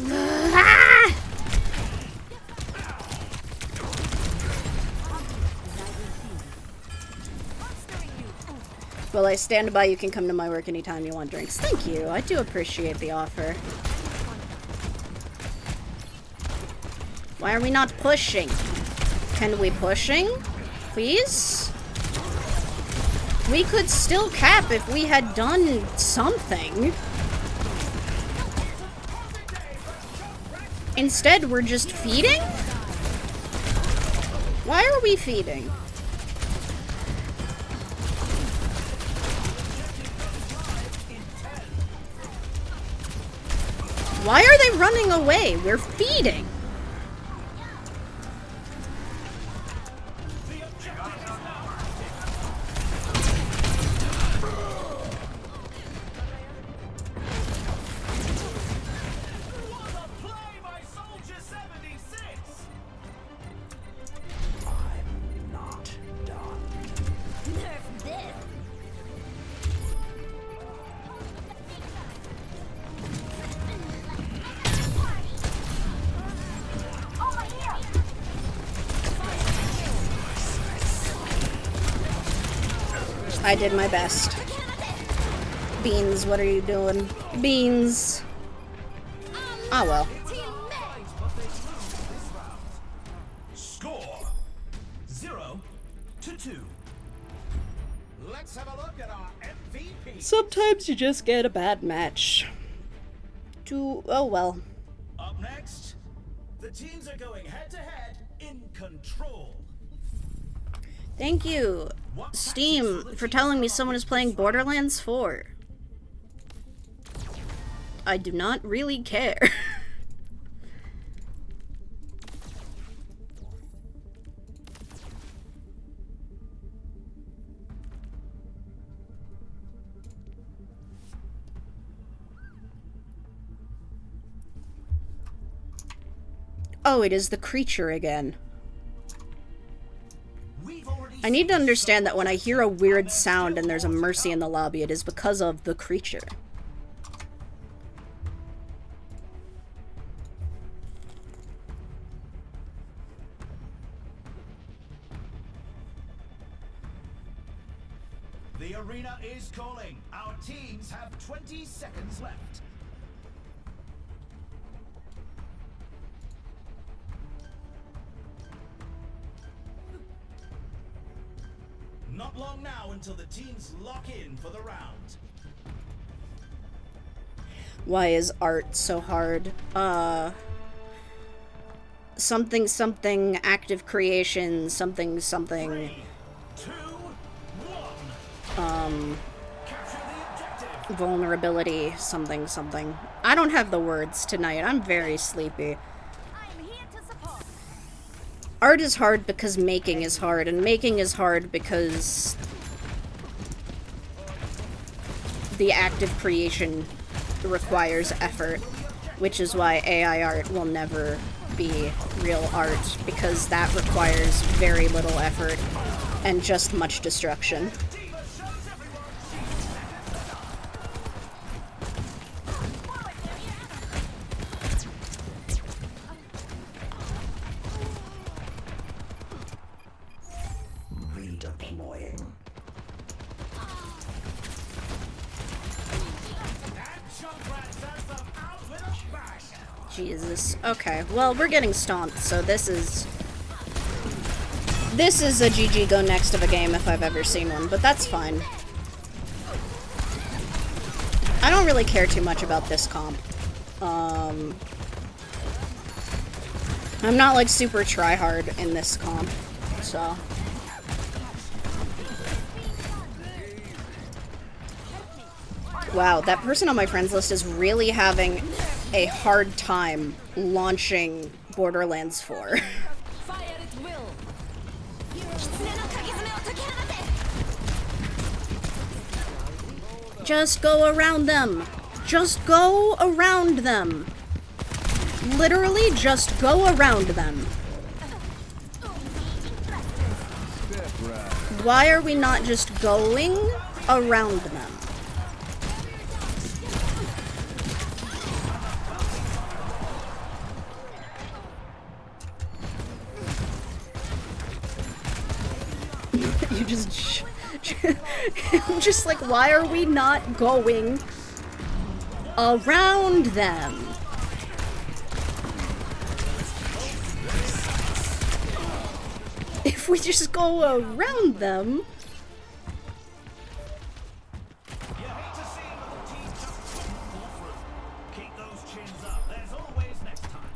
A: Ah! Well, I stand by. You can come to my work anytime you want drinks. Thank you. I do appreciate the offer. Why are we not pushing? Can we pushing? Please? We could still cap if we had done something. Instead, we're just feeding? Why are we feeding? Why are they running away? We're feeding.
E: I'm not done.
C: Nerf this.
A: I did my best. Beans, what are you doing? Beans. Ah, well.
B: Score 0-2. Let's have a look at our MVP.
A: Sometimes you just get a bad match. Oh well.
B: Up next, the teams are going head to head in Control.
A: Thank you, Steam, for telling me someone is playing Borderlands 4. I do not really care. Oh, it is the creature again. I need to understand that when I hear a weird sound and there's a Mercy in the lobby, it is because of the creature.
B: The arena is calling. Our teams have 20 seconds left. Not long now until the teams lock in for the round.
A: Why is art so hard? Something something active creation something something.
B: 3, 2, 1. Capture the objective.
A: Vulnerability something something. I don't have the words tonight. I'm very sleepy.
C: I'm here to support.
A: Art is hard because making is hard, and making is hard because the active creation requires effort, which is why AI art will never be real art, because that requires very little effort and just much destruction.
E: Redeploying.
A: Jesus. Okay, well, we're getting stomped, so this is a GG go next of a game if I've ever seen one, but that's fine. I don't really care too much about this comp. I'm not like super tryhard in this comp, so. Wow, that person on my friends list is really having a hard time launching Borderlands 4.
C: Fire at will.
A: Just go around them. Just go around them. literally just go around them. Why are we not just going around them? You just... I'm just like, why are we not going around them? If we just go around them...
B: You hate to see another team just couldn't pull through. Keep those chins up. There's always next time.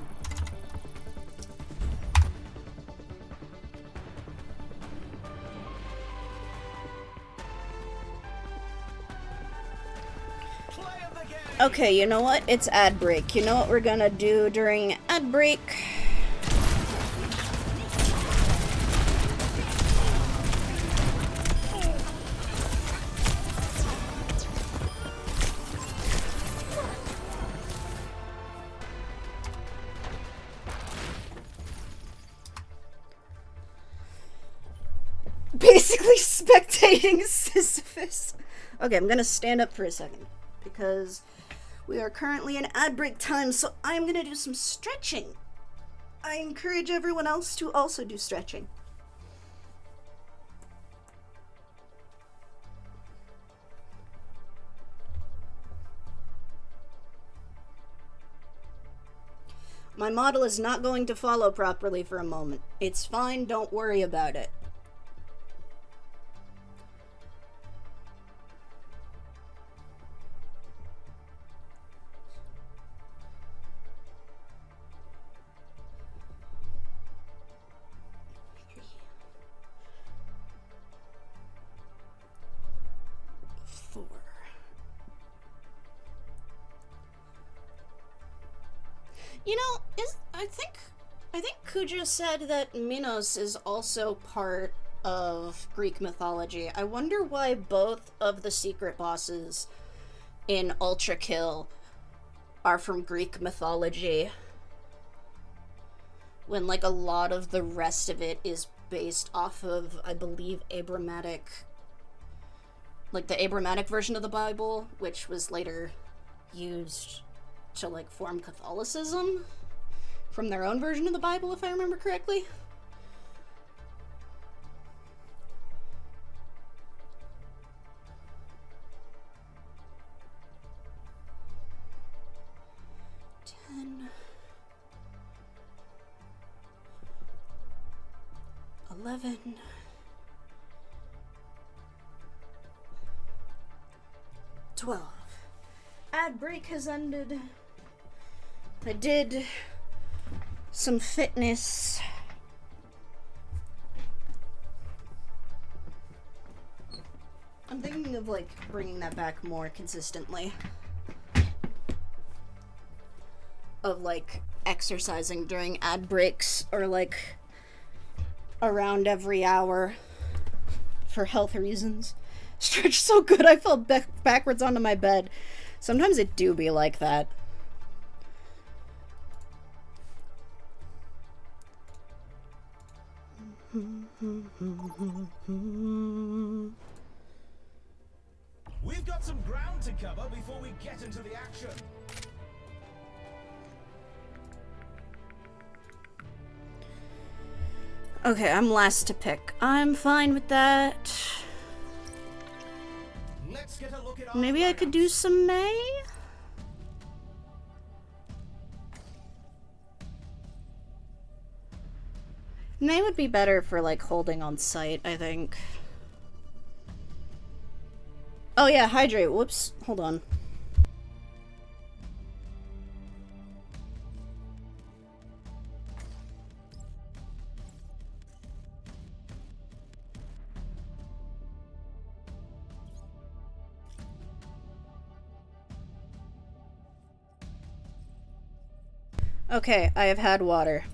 B: Play of the game.
A: Okay, you know what? It's ad break. You know what we're gonna do during ad break? Basically spectating Sisyphus. Okay, I'm gonna stand up for a second because we are currently in ad break time, so I'm gonna do some stretching. I encourage everyone else to also do stretching. My model is not going to follow properly for a moment. It's fine, don't worry about it. You know, I think Kuja said that Minos is also part of Greek mythology. I wonder why both of the secret bosses in Ultra Kill are from Greek mythology, when like a lot of the rest of it is based off of, I believe, Abrahamic, like the Abrahamic version of the Bible, which was later used to like form Catholicism from their own version of the Bible, if I remember correctly. $10, $11, $12. Ad break has ended. I did some fitness. I'm thinking of like bringing that back more consistently. Of like exercising during ad breaks or like around every hour for health reasons. Stretch so good I fell backwards onto my bed. Sometimes it do be like that.
B: We've got some ground to cover before we get into the action.
A: Okay, I'm last to pick. I'm fine with that.
B: Let's get a look at our
A: Maybe I could do
B: lineups.
A: some May? May would be better for like holding on site, I think. Oh yeah, hydrate. Whoops. Hold on. Okay, I have had water.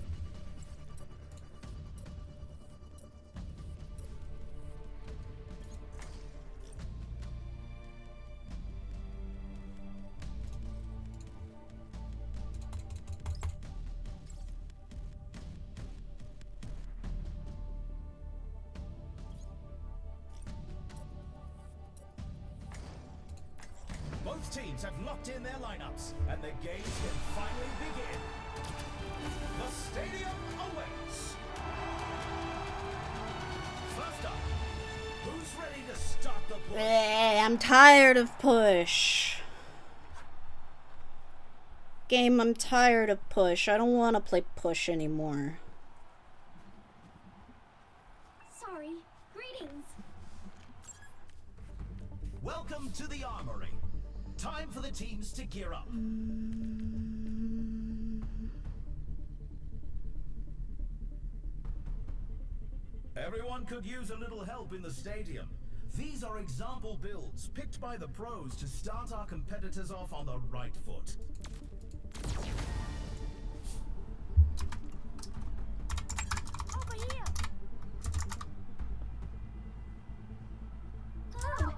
B: Both teams have locked in their lineups, and the games can finally begin. The stadium awaits. First up, who's ready to start the push?
A: I'm tired of push. Game, I'm tired of push. I don't want to play push anymore.
C: Sorry. Greetings.
B: Welcome to the armory. Time for the teams to gear up. Everyone could use a little help in the stadium. These are example builds picked by the pros to start our competitors off on the right foot.
C: Over here. Oh.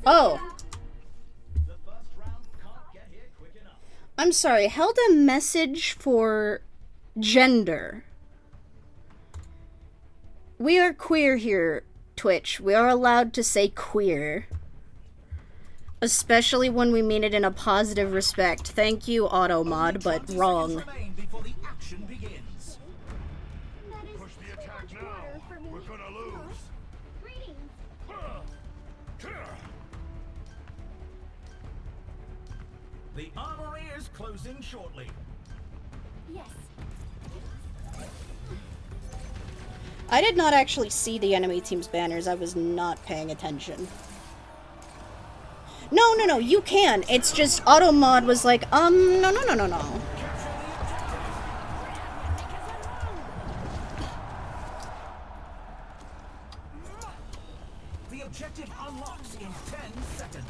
A: Oh,
B: The first round can't get here quick enough.
A: I'm sorry. Held a message for gender. We are queer here, Twitch. We are allowed to say queer. Especially when we mean it in a positive respect. Thank you, Automod, but
B: 20
A: wrong.
B: seconds remain before the action begins.
C: That is
D: Push the
C: too
D: attack
C: much
D: now.
C: water for me.
D: We're gonna lose.
C: Greetings.
B: The armory is closing shortly.
C: Yes.
A: I did not actually see the enemy team's banners. I was not paying attention. No, you can. It's just Automod was like, no.
B: The objective unlocks in 10 seconds.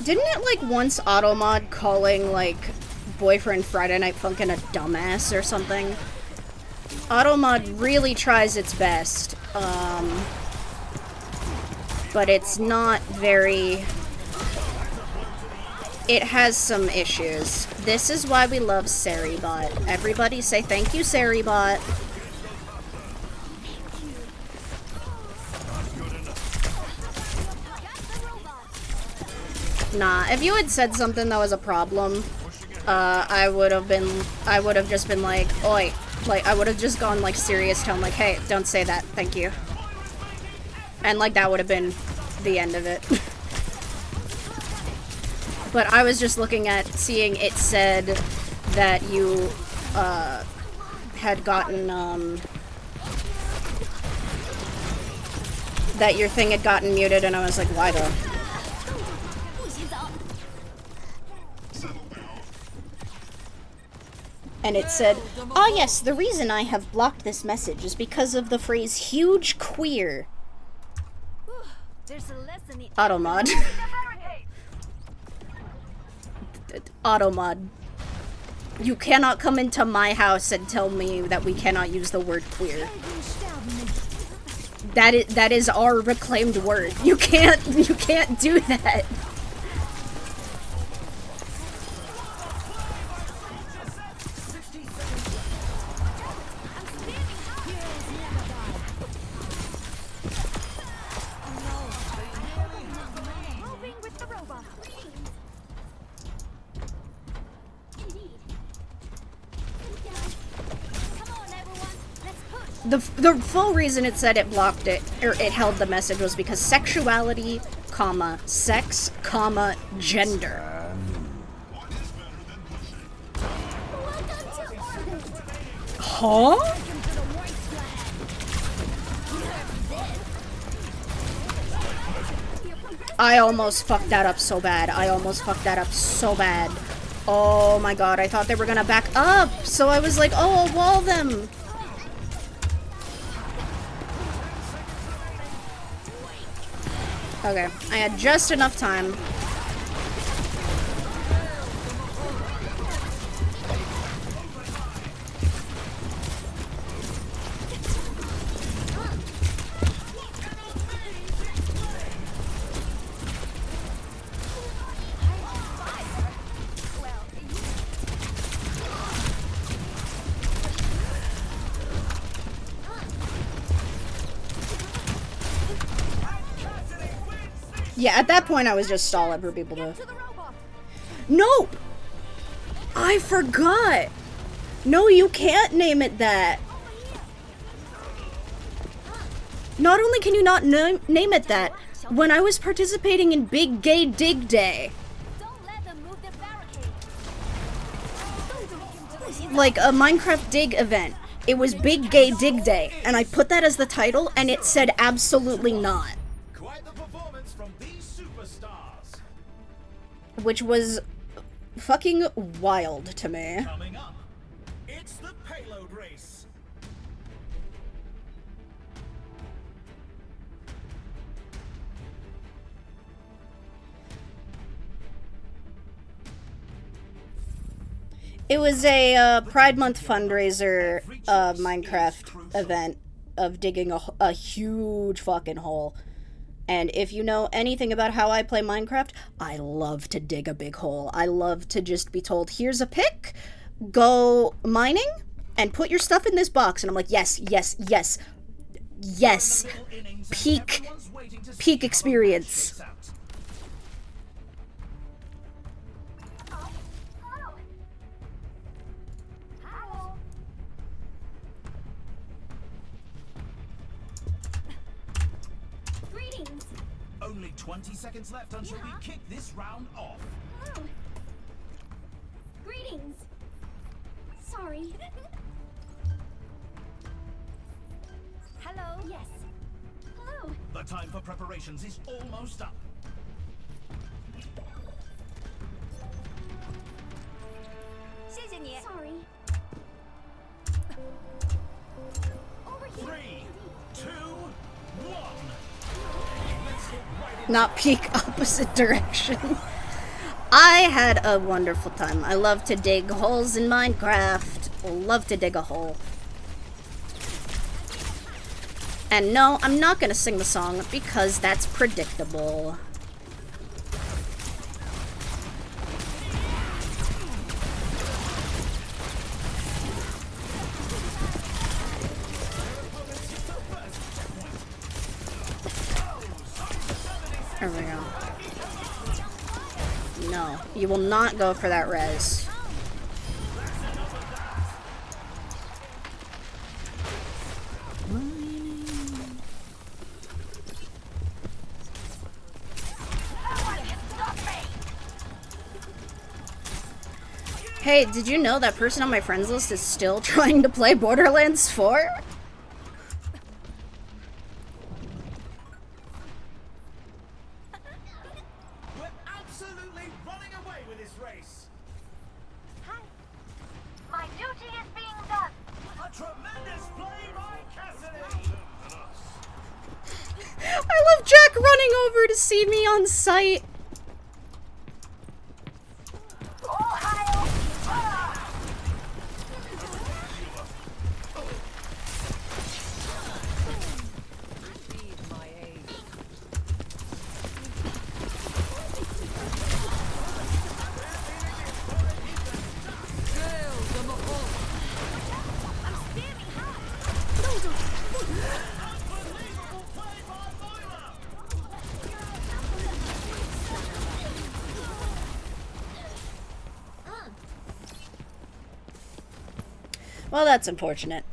A: Didn't it, like, once Automod calling, like, Boyfriend Friday Night Funkin' a dumbass or something? Automod really tries its best, but it's not very... It has some issues. This is why we love Saribot. Everybody say thank you, Saribot. Nah, if you had said something that was a problem, I would have just been like, oi. Like, I would have just gone, like, serious tone, like, hey, don't say that, thank you. And, like, that would have been the end of it. But I was just looking at, seeing it said that you, had gotten, that your thing had gotten muted, and I was like, why though? And it said, ah yes, the reason I have blocked this message is because of the phrase huge queer.
C: There's a lesson in
A: Automod. Automod. You cannot come into my house and tell me that we cannot use the word queer. That is our reclaimed word. You can't do that.
C: moving with the robot. Indeed. Come on, everyone. Let's push.
A: The full reason it said it blocked it, or it held the message, was because sexuality, comma, sex, comma, gender. Huh? I almost fucked that up so bad. Oh my god, I thought they were gonna back up. So I was like, oh, I'll wall them. Okay, I had just enough time. Yeah, at that point I was just stalling for people to...
C: To the robot.
A: No! I forgot! No, you can't name it that. Not only can you not name it that, when I was participating in Big Gay Dig Day,
C: Don't let them move the barricade.
A: like a Minecraft dig event, it was Big Gay Dig Day, and I put that as the title, and it said absolutely not.
B: Quite the performance from these superstars.
A: Which was fucking wild to me.
B: Coming up, it's the payload race.
A: It was a Pride Month fundraiser Minecraft event of digging a huge fucking hole. And if you know anything about how I play Minecraft, I love to dig a big hole. I love to just be told, here's a pick, go mining, and put your stuff in this box. And I'm like, yes, yes, yes, yes. Peak experience.
C: Hello. Greetings.
B: Only 20 seconds left until we kick this round off.
C: Hello. Greetings. Sorry. Hello. Yes. Hello.
B: The time for preparations is almost up.
C: Sorry. Over here.
B: 3, 2, 1.
A: Not peak opposite direction. I had a wonderful time. I love to dig holes in Minecraft. Love to dig a hole. And no, I'm not gonna sing the song because that's predictable. There we go. No, you will not go for that res. Hey, did you know that person on my friends list is still trying to play Borderlands 4?
B: We're absolutely running away with this race.
C: My duty is being done.
B: A tremendous play by Cassidy.
A: I love Jack running over to see me on site. Well, that's unfortunate.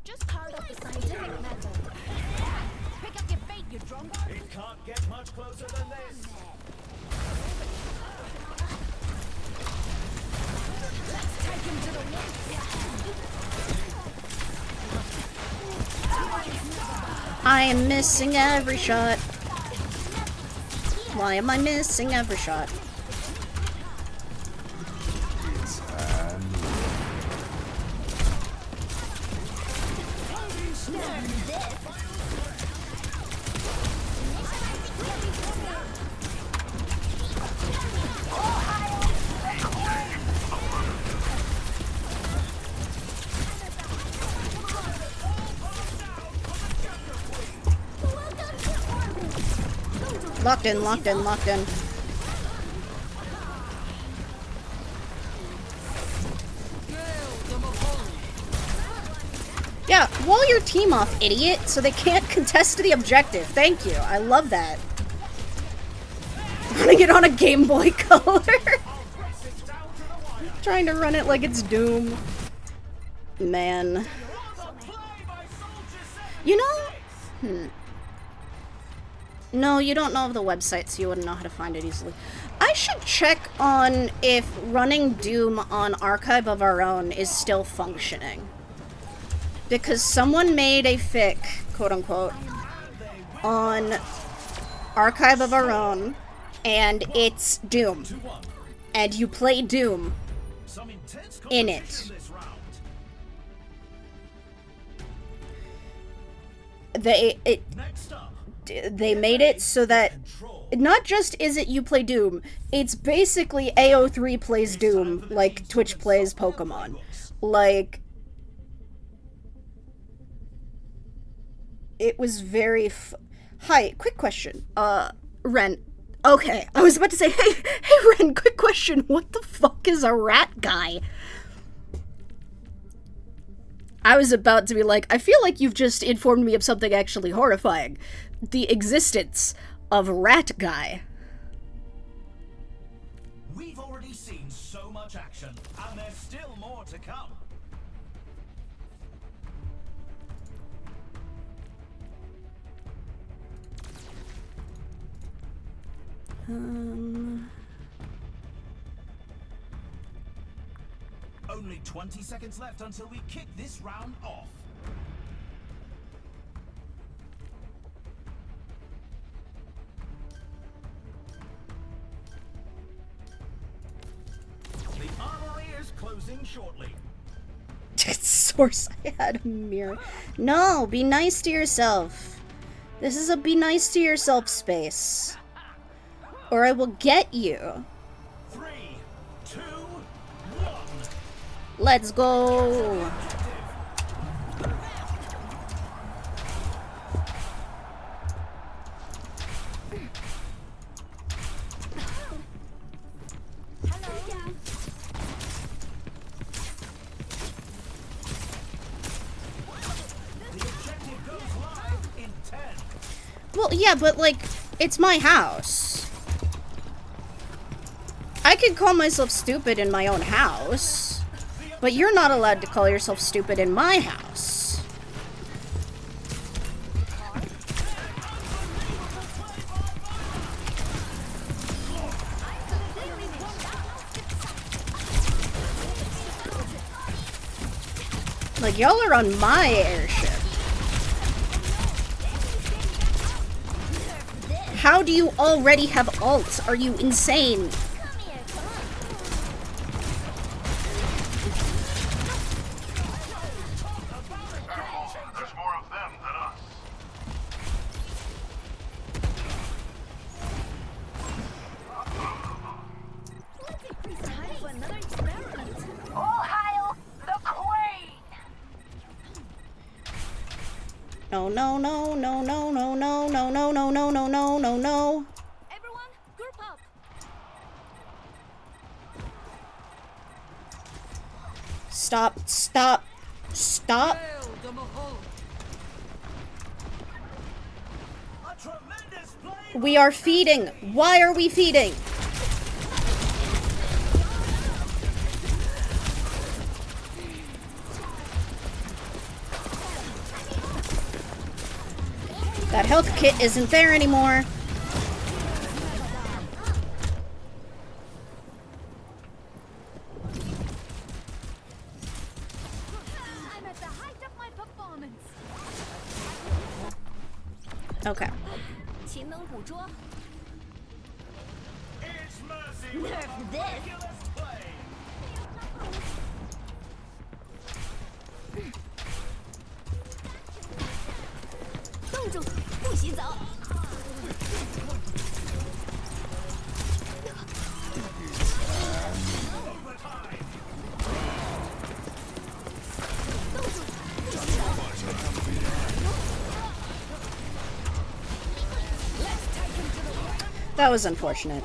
C: Just part of the scientific method. Pick up your bait, you drunk.
B: It can't get much closer than this.
C: Let's take him to the
A: I am missing every shot. Why am I missing every shot? Locked in, locked in, locked in. Yeah, while you're team off, idiot, so they can't contest the objective. Thank you. I love that. Running it on a Game Boy Color. Trying to run it like it's Doom. Man. You know... No, you don't know of the website, so you wouldn't know how to find it easily. I should check on if running Doom on Archive of Our Own is still functioning. Because someone made a fic, quote-unquote, on Archive of Our Own, and it's Doom. And you play Doom in it. They made it so that not just is it you play Doom, it's basically AO3 plays Doom like Twitch plays Pokemon. Like, it was very Hi, quick question. Ren. Okay, I was about to say, hey Ren, quick question. What the fuck is a rat guy? I was about to be like, I feel like you've just informed me of something actually horrifying. The existence of Rat Guy.
B: We've already seen so much action, and there's still more to come. Only 20 seconds left until we kick this round off. The armory is closing shortly.
A: Source, I had a mirror. No, be nice to yourself. This is a be nice to yourself space. Or I will get you.
B: 3, 2, 1.
A: Let's go. Well, yeah, but, like, it's my house. I could call myself stupid in my own house, but you're not allowed to call yourself stupid in my house. Like, y'all are on my airship. How do you already have ult? Are you insane?
D: There's more of them than us.
C: Time for another experiment.
F: All hail the Queen!
A: No, no, no, no, no, no, no, no, no, no, no, no, no, no, no.
C: Everyone, group up.
A: Stop, stop, stop.
B: A tremendous play.
A: We are feeding. Why are we feeding? That health kit isn't there anymore.
C: I'm at the height of my performance.
A: Okay.
C: 勤能捕捉
B: It's mercy.
C: Nerf this.
B: Ridiculous play.
C: 冻住，不许走。
A: That was unfortunate.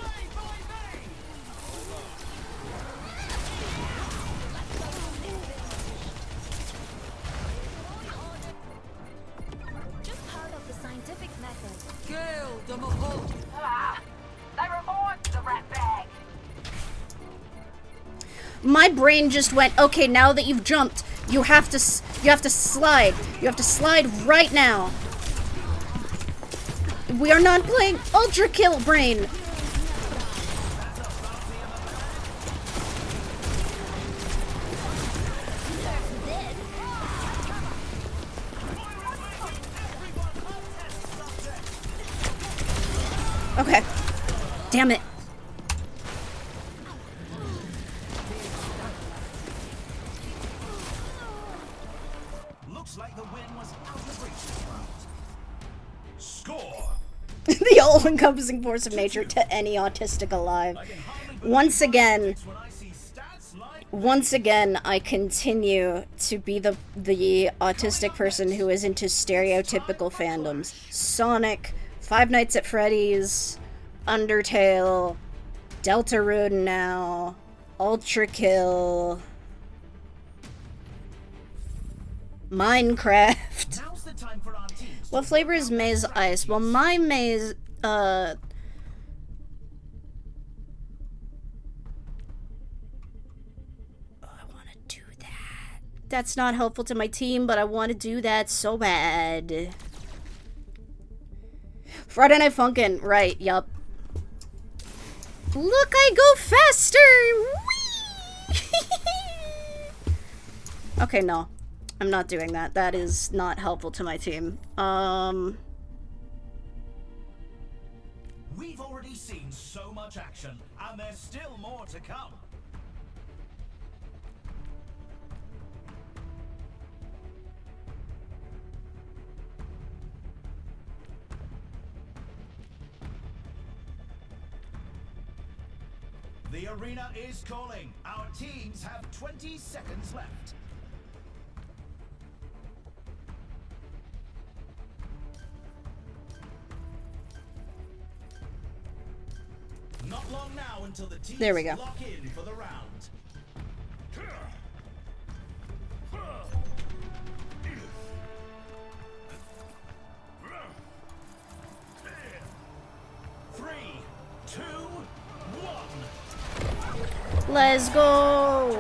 F: They revived the rat bag.
A: My brain just went, okay, now that you've jumped, you have to slide. You have to slide right now. We are not playing Ultra Kill Brain. Okay. Damn it.
B: Looks like the win was out of reach this round. Score!
A: The all-encompassing force of nature to any autistic alive. Once again, I continue to be the autistic person who is into stereotypical fandoms. Sonic, Five Nights at Freddy's, Undertale, Deltarune now, Ultra Kill, Minecraft.
B: Now's the time for our teams.
A: What flavor is Maze Ice? Well, my Maze, I want to do that. That's not helpful to my team, but I want to do that so bad. Friday Night Funkin', right, yup. Look, I go faster! Whee! Okay, no. I'm not doing that. That is not helpful to my team.
B: We've already seen so much action, and there's still more to come. The arena is calling. Our teams have 20 seconds left. Not long now until the teams
A: There we go.
B: lock in for the round. 3, 2, 1.
A: Let's go!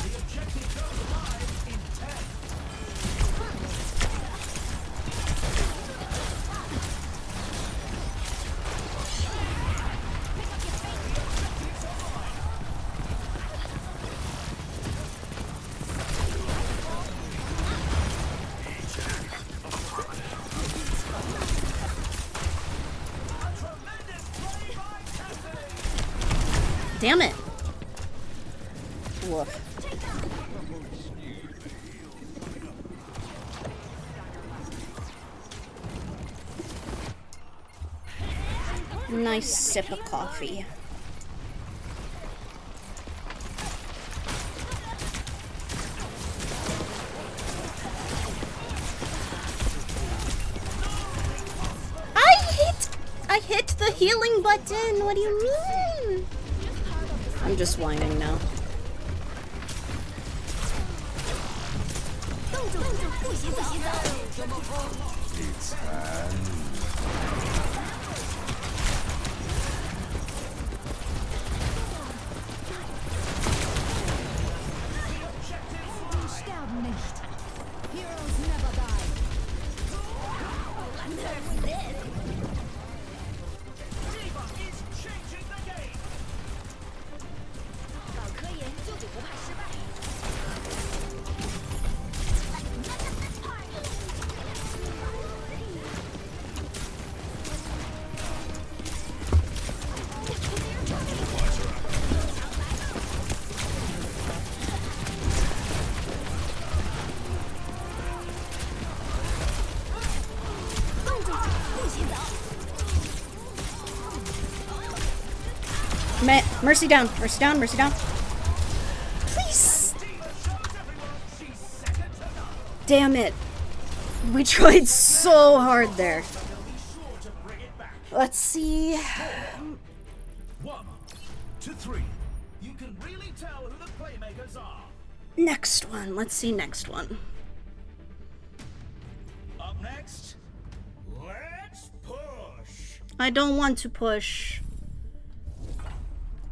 B: The objective goes live in 10.
A: Damn it! Woof. Nice sip of coffee. I hit the healing button. What do you mean? I'm just whining now.
C: Sterben nicht. Heroes never die.
B: Diva is changing the game.
C: 搞科研就得不怕失败。动住，不洗澡。
A: Mercy down, mercy down, mercy down. Please! Damn it. We tried so hard there. Let's see.
B: 1. to 3. You can really tell who the playmakers are.
A: Next one. Let's see next one.
B: Up next, let's push.
A: I don't want to push.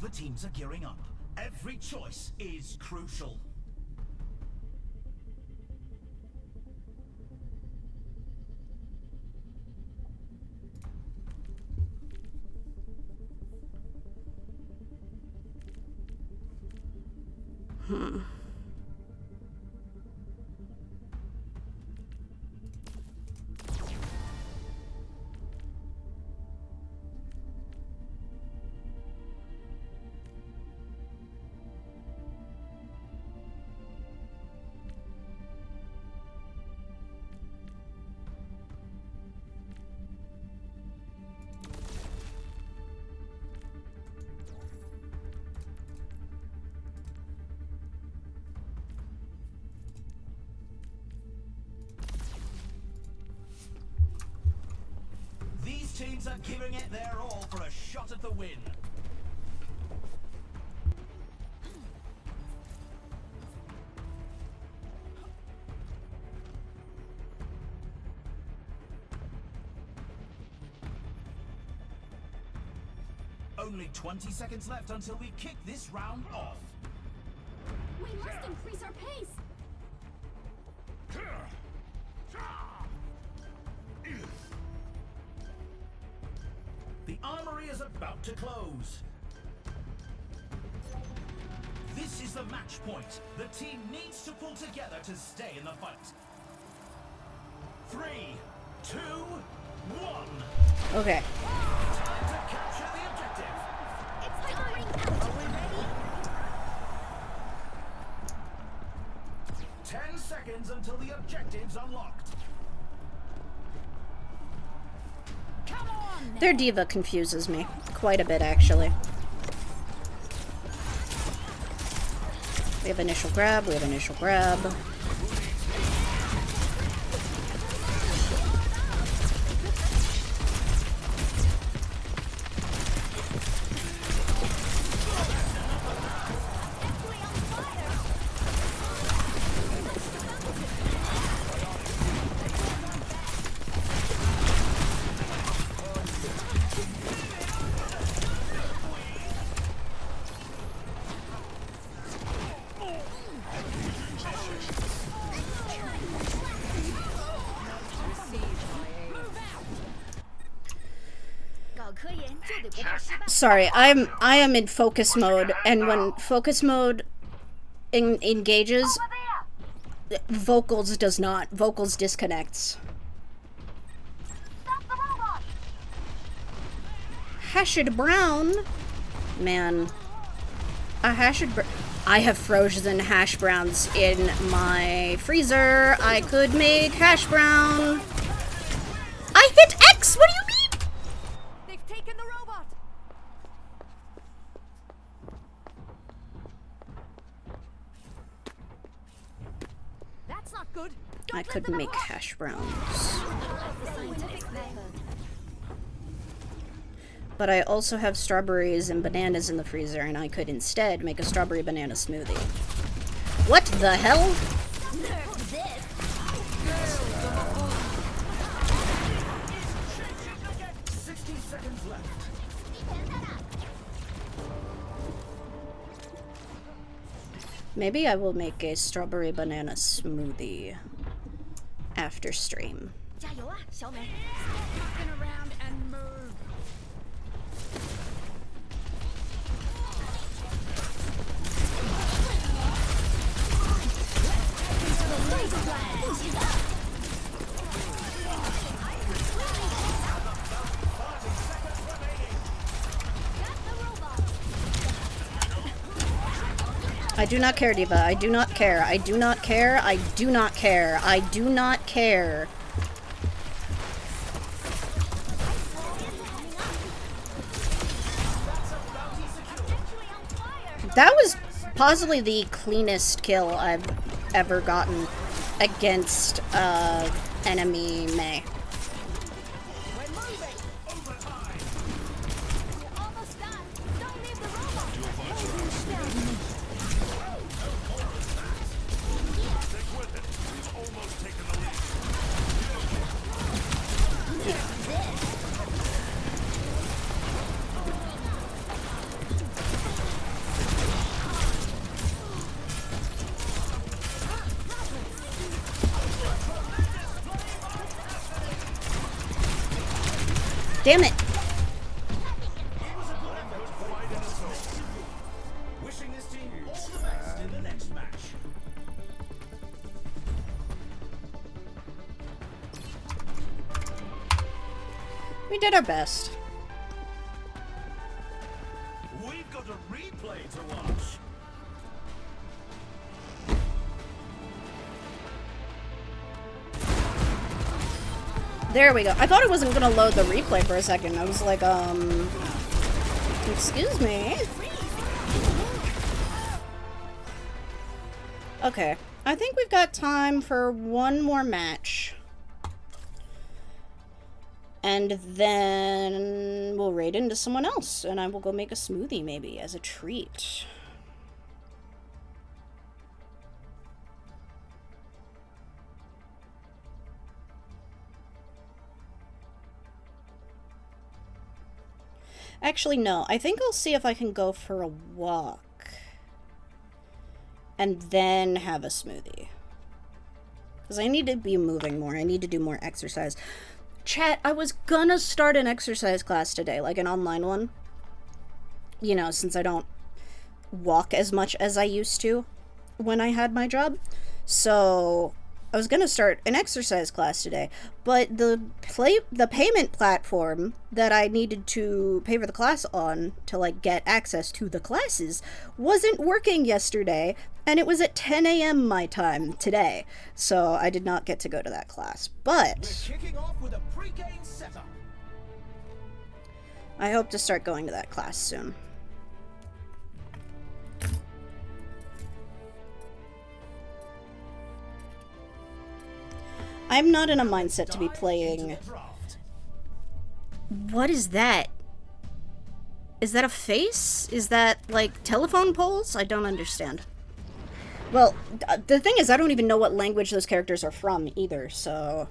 B: The teams are gearing up. Every choice is crucial. These teams are giving it their all for a shot at the win. Only 20 seconds left until we kick this round off.
C: We must increase our pace.
B: The armory is about to close. This is the match point. The team needs to pull together to stay in the fight. 3, 2, 1.
A: Okay.
B: Time to capture the objective.
C: It's tiring out. Are we ready?
B: 10 seconds until the objective's unlocked.
C: Come on.
A: Their diva confuses me quite a bit, actually. We have initial grab, we have initial grab. Sorry, I am in focus mode, and when focus mode engages, vocals does not. Vocals disconnects.
F: Stop the robot!
A: Hashed brown? Man. A hashed brown. I have frozen hash browns in my freezer. I could make hash brown. I hit X! What do you mean?
C: They've taken the robot. That's not good.
A: I could make hash browns.
C: The scientific method.
A: But I also have strawberries and bananas in the freezer, and I could instead make a strawberry banana smoothie. What the hell?
C: Nerf this.
B: 60 seconds left.
A: Maybe I will make a strawberry banana smoothie after stream.
C: 加油啊，小美。Spin around and move.
A: I do not care, Diva. I do not care. I do not care. I do not care. I do not care. That was possibly the cleanest kill I've ever gotten against enemy Mei.
C: We're moving. Almost done. Don't leave the robot.
A: Damn it!
B: Wishing this team all the best in the next match.
A: We did our best.
B: We've got a replay to watch.
A: There we go. I thought it wasn't gonna load the replay for a second. I was like, excuse me. Okay. I think we've got time for one more match. And then we'll raid into someone else, and I will go make a smoothie maybe as a treat. Actually, no. I think I'll see if I can go for a walk. And then have a smoothie. Because I need to be moving more. I need to do more exercise. Chat, I was gonna start an exercise class today, like an online one. You know, since I don't walk as much as I used to when I had my job. So I was gonna start an exercise class today, but the payment platform that I needed to pay for the class on to like get access to the classes wasn't working yesterday, and it was at 10 a.m. my time today, so I did not get to go to that class. But
B: We're kicking off with a pre-game setup.
A: I hope to start going to that class soon. I'm not in a mindset to be playing. What is that? Is that a face? Is that, like, telephone poles? I don't understand. Well, the thing is, I don't even know what language those characters are from, either, so...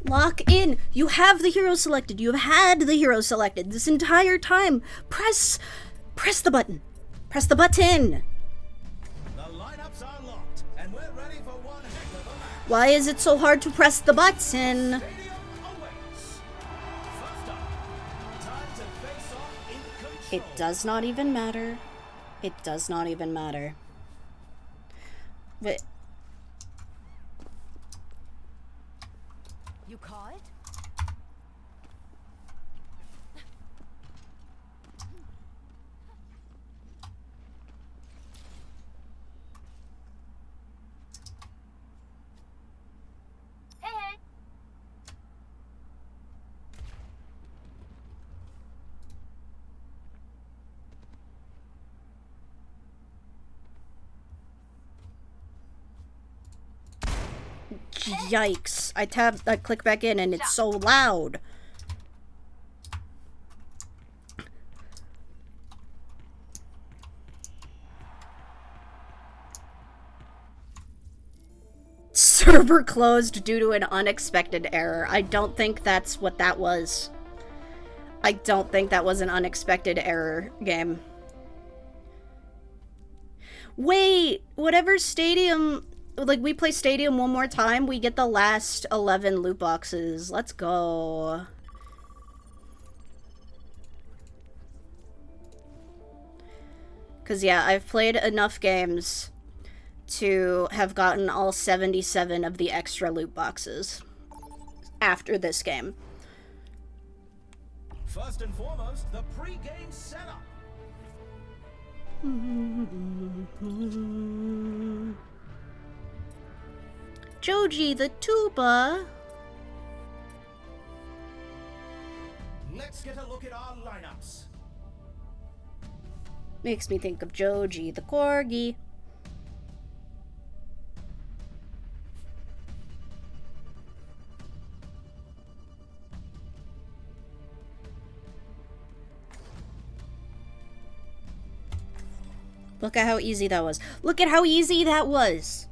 A: Lock in! You have the hero selected. You have had the hero selected this entire time. Press the button. Press the button.
B: The lineups are locked, and we're ready for one heck of a match.
A: Why is it so hard to press the button?
B: Stadium awaits. First up, time to face off in control.
A: It does not even matter. It does not even matter. But
C: You call it?
F: Hey, hey.
A: yikes. I click back in and it's so loud. Server closed due to an unexpected error. I don't think that's what that was. I don't think that was an unexpected error, game. Wait, whatever stadium... Like, we play Stadium one more time, we get the last 11 loot boxes. Let's go. Because, yeah, I've played enough games to have gotten all 77 of the extra loot boxes after this game.
B: First and foremost, the pre-game setup.
A: Joji the tuba.
B: Let's get a look at our lineups.
A: Makes me think of Joji the corgi. Look at how easy that was. Look at how easy that was.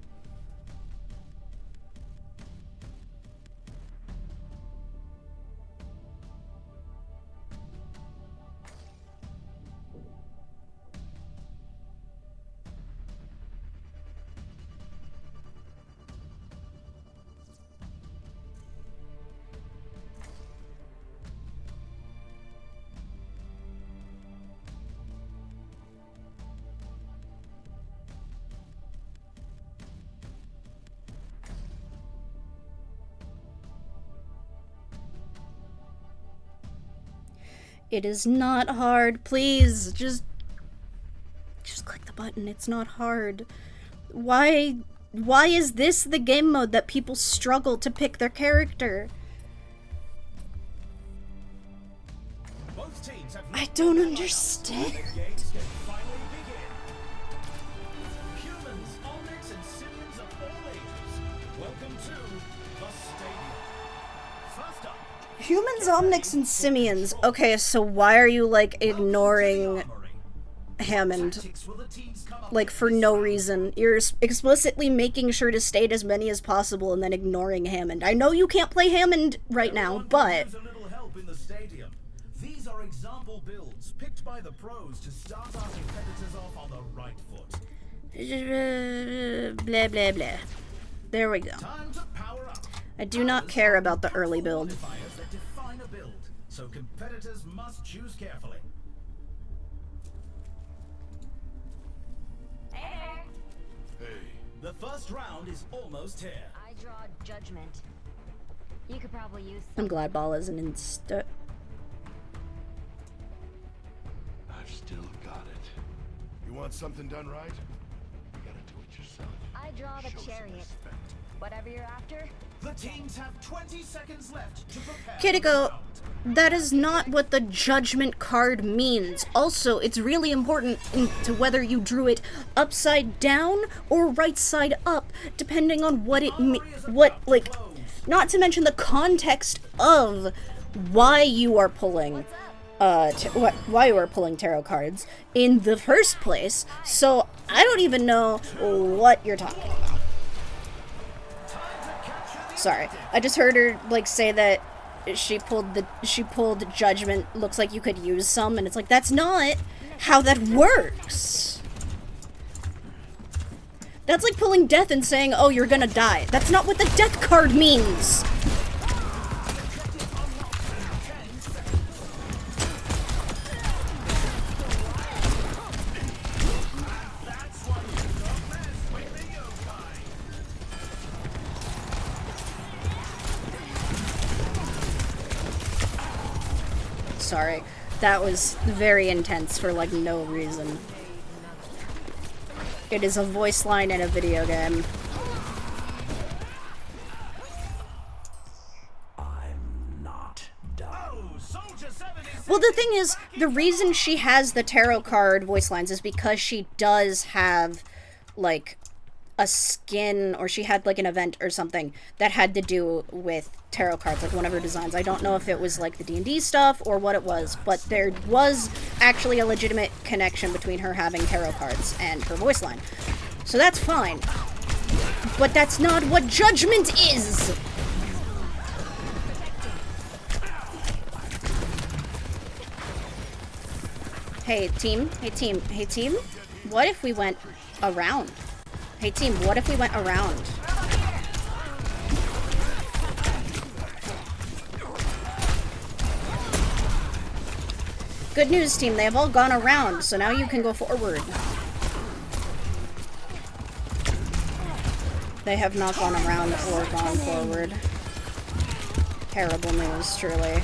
A: It is not hard. Please, just click the button. It's not hard. Why is this the game mode that people struggle to pick their character?
B: Both teams have
A: I don't understand.
B: The games can finally begin. Humans, omnics, and simians of all ages, welcome to the stadium. First up,
A: Humans, omnics, and simians. Okay, so why are you, like, ignoring Hammond?
B: tactics will the teams come up
A: Like, for no reason. You're explicitly making sure to state as many as possible and then ignoring Hammond. I know you can't play Hammond right now,
B: Everyone
A: but...
B: could use a little help in the stadium. These are example builds picked by the pros to start our competitors off on the right foot.
A: Blah, blah, blah. There we go.
B: Time to power up.
A: I do not care about the early build.
B: Modifiers that define a build, so competitors must choose carefully.
F: Hey there.
D: Hey,
B: The first round is almost here.
C: I draw judgment. You could probably use
A: I'm glad Ball isn't in
D: I've still got it. You want something done right? You gotta do it yourself.
C: I draw the
D: Show some
C: chariot.
D: respect.
C: Whatever you're after.
B: The teams have 20 seconds left to prepare.
A: Kiriko, that is not what the judgment card means. Also, it's really important to whether you drew it upside down or right side up, depending on what it not to mention the context of why you are pulling why you are pulling tarot cards in the first place. So, I don't even know what you're talking about. Sorry, I just heard her like say that she pulled judgment. Looks like you could use some, and it's like that's not how that works. That's like pulling death and saying, "Oh, you're gonna die." That's not what the death card means. Sorry, that was very intense for like no reason. It is a voice line in a video game.
E: I'm not done.
B: Oh, Soldier 7 is
A: Well, the thing is, the reason she has the tarot card voice lines is because she does have, like, a skin, or she had, like, an event or something that had to do with tarot cards, like one of her designs. I don't know if it was, like, the D&D stuff or what it was, but there was actually a legitimate connection between her having tarot cards and her voice line. So that's fine. But that's not what judgment is! Hey team, what if we went around? Hey team, what if we went around? Good news team, they have all gone around, so now you can go forward. They have not gone around or gone forward. Terrible news, truly.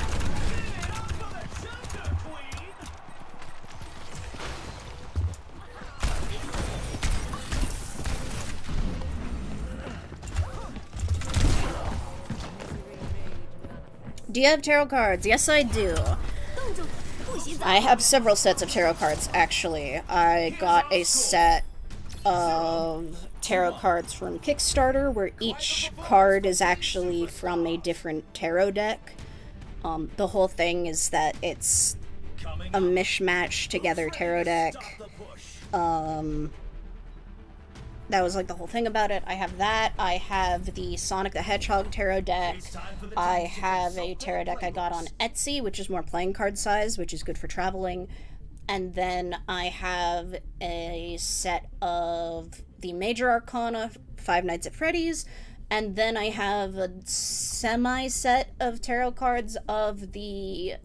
A: Do you have tarot cards? Yes, I do. I have several sets of tarot cards, actually. I got a set of tarot cards from Kickstarter, where each card is actually from a different tarot deck. The whole thing is that it's a mishmash together tarot deck. That was like the whole thing about it. I have that. I have the Sonic the Hedgehog tarot deck. I have a tarot deck I got on Etsy, which is more playing card size, which is good for traveling. And then I have a set of the Major Arcana, Five Nights at Freddy's. And then I have a semi-set of tarot cards of the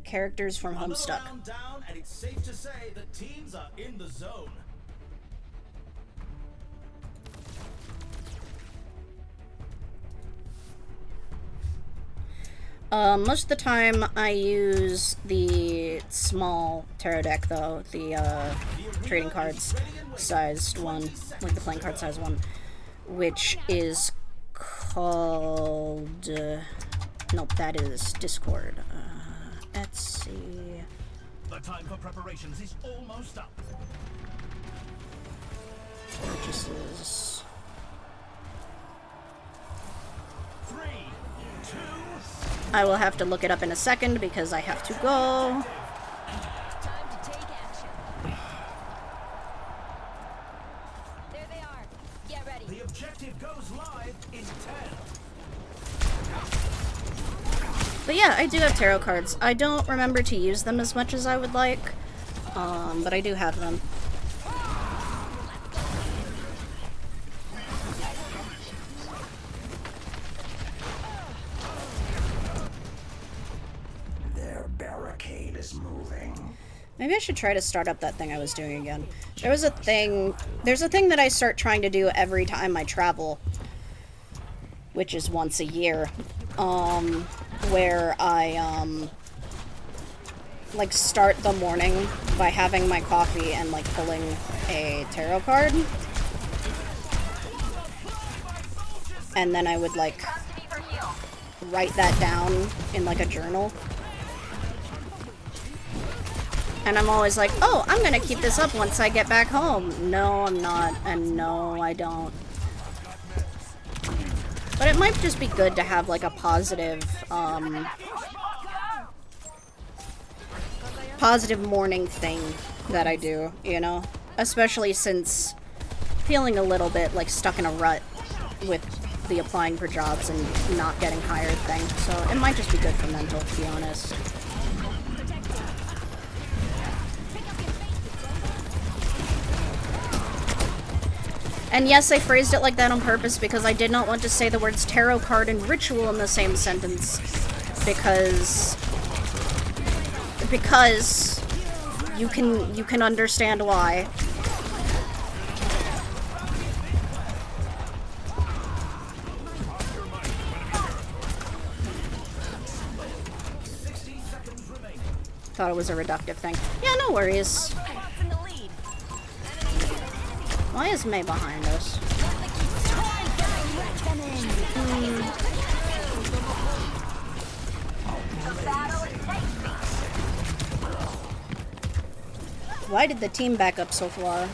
A: characters from Homestuck.
B: Down, and it's safe to say the teams are in the zone.
A: Most of the time I use the small tarot deck, though, the trading cards sized one, like the playing card size one, which is called, nope, that is Discord. Etsy.
B: The time for preparations is almost up.
A: Purchases.
B: 3, 2.
A: I will have to look it up in a second because I have to go.
C: Time to take action. There they are. Get ready.
B: The objective goes live in 10.
A: But yeah, I do have tarot cards. I don't remember to use them as much as I would like, but I do have them.
E: Their barricade is moving.
A: Maybe I should try to start up that thing I was doing again. There's a thing that I start trying to do every time I travel, which is once a year, where I, like, start the morning by having my coffee and, like, pulling a tarot card. And then I would, like, write that down in, like, a journal. And I'm always like, oh, I'm gonna keep this up once I get back home. No, I'm not, and no, I don't. But it might just be good to have, like, a positive, positive morning thing that I do, you know? Especially since feeling a little bit, like, stuck in a rut with the applying for jobs and not getting hired thing. So it might just be good for mental, to be honest. And yes, I phrased it like that on purpose because I did not want to say the words tarot card and ritual in the same sentence. Because you can understand why. Thought it was a reductive thing. Yeah, no worries. Why is May behind us? Why did the team back up so far?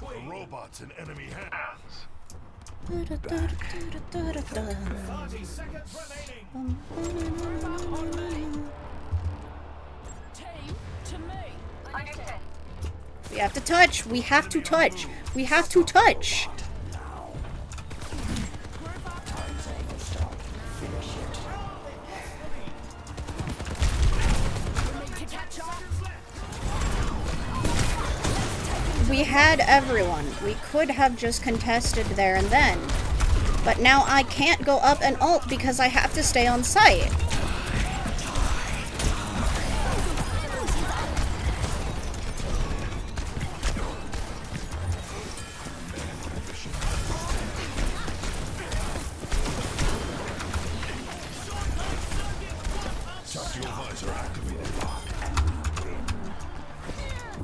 D: The robot's in enemy hands.
B: 30 seconds remaining.
C: Team to me. Understood.
A: We have to touch. We have to touch. We have to touch. We had everyone. We could have just contested there and then. But now I can't go up and ult because I have to stay on site.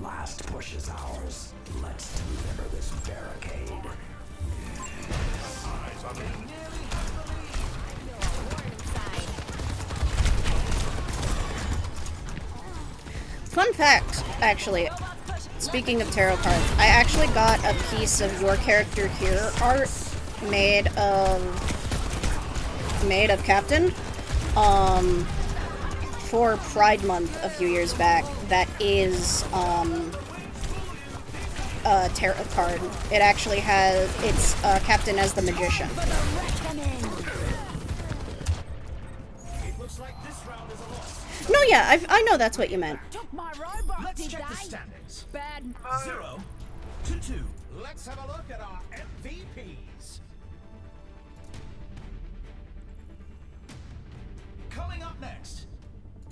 E: Last push is ours. Let's deliver this barricade.
D: Eyes on the enemy.
A: Fun fact, actually, speaking of tarot cards, I actually got a piece of your character here art made of Captain, for Pride Month a few years back. That is, a tarot card. It actually has, it's, Captain as the Magician.
B: It looks like this round is a loss.
A: No, yeah, I know that's what you meant.
C: Took my robot,
B: Let's
C: did
B: check the
C: they?
B: standings.
C: Bad.
B: 0 to 2. Let's have a look at our MVPs. Coming up next,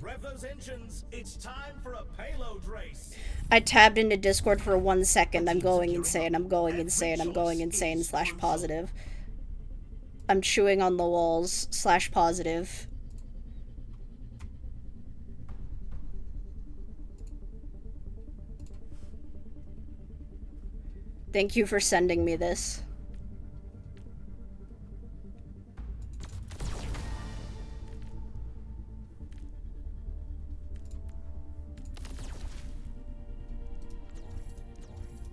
B: rev those engines. It's time for a payload race.
A: I tabbed into Discord for 1 second. I'm going insane. I'm going insane. I'm going insane / positive. I'm chewing on the walls / positive. Thank you for sending me this.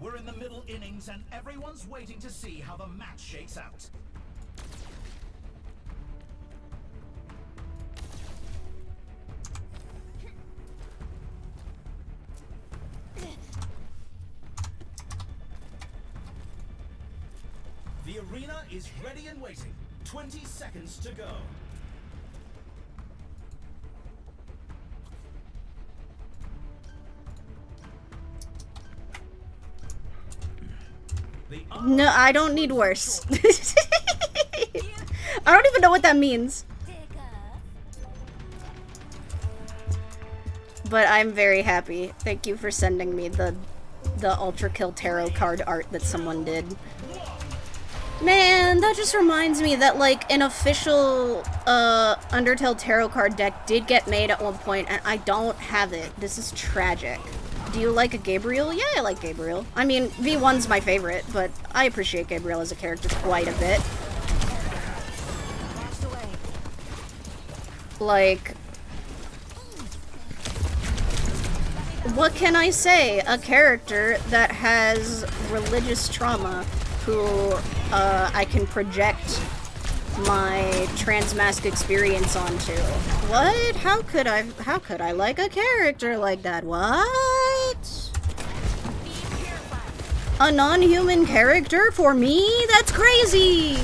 B: We're in the middle innings and everyone's waiting to see how the match shakes out. The arena is ready and waiting. 20 seconds to go.
A: No, I don't need worse. I don't even know what that means. But I'm very happy. Thank you for sending me the Ultra Kill Tarot card art that someone did. Man, that just reminds me that, like, an official Undertale Tarot card deck did get made at one point, and I don't have it. This is tragic. Do you like a Gabriel? Yeah, I like Gabriel. I mean, V1's my favorite, but I appreciate Gabriel as a character quite a bit. Like, what can I say? A character that has religious trauma who I can project my transmask experience onto. What? How could I like a character like that? What? A non-human character for me? That's crazy!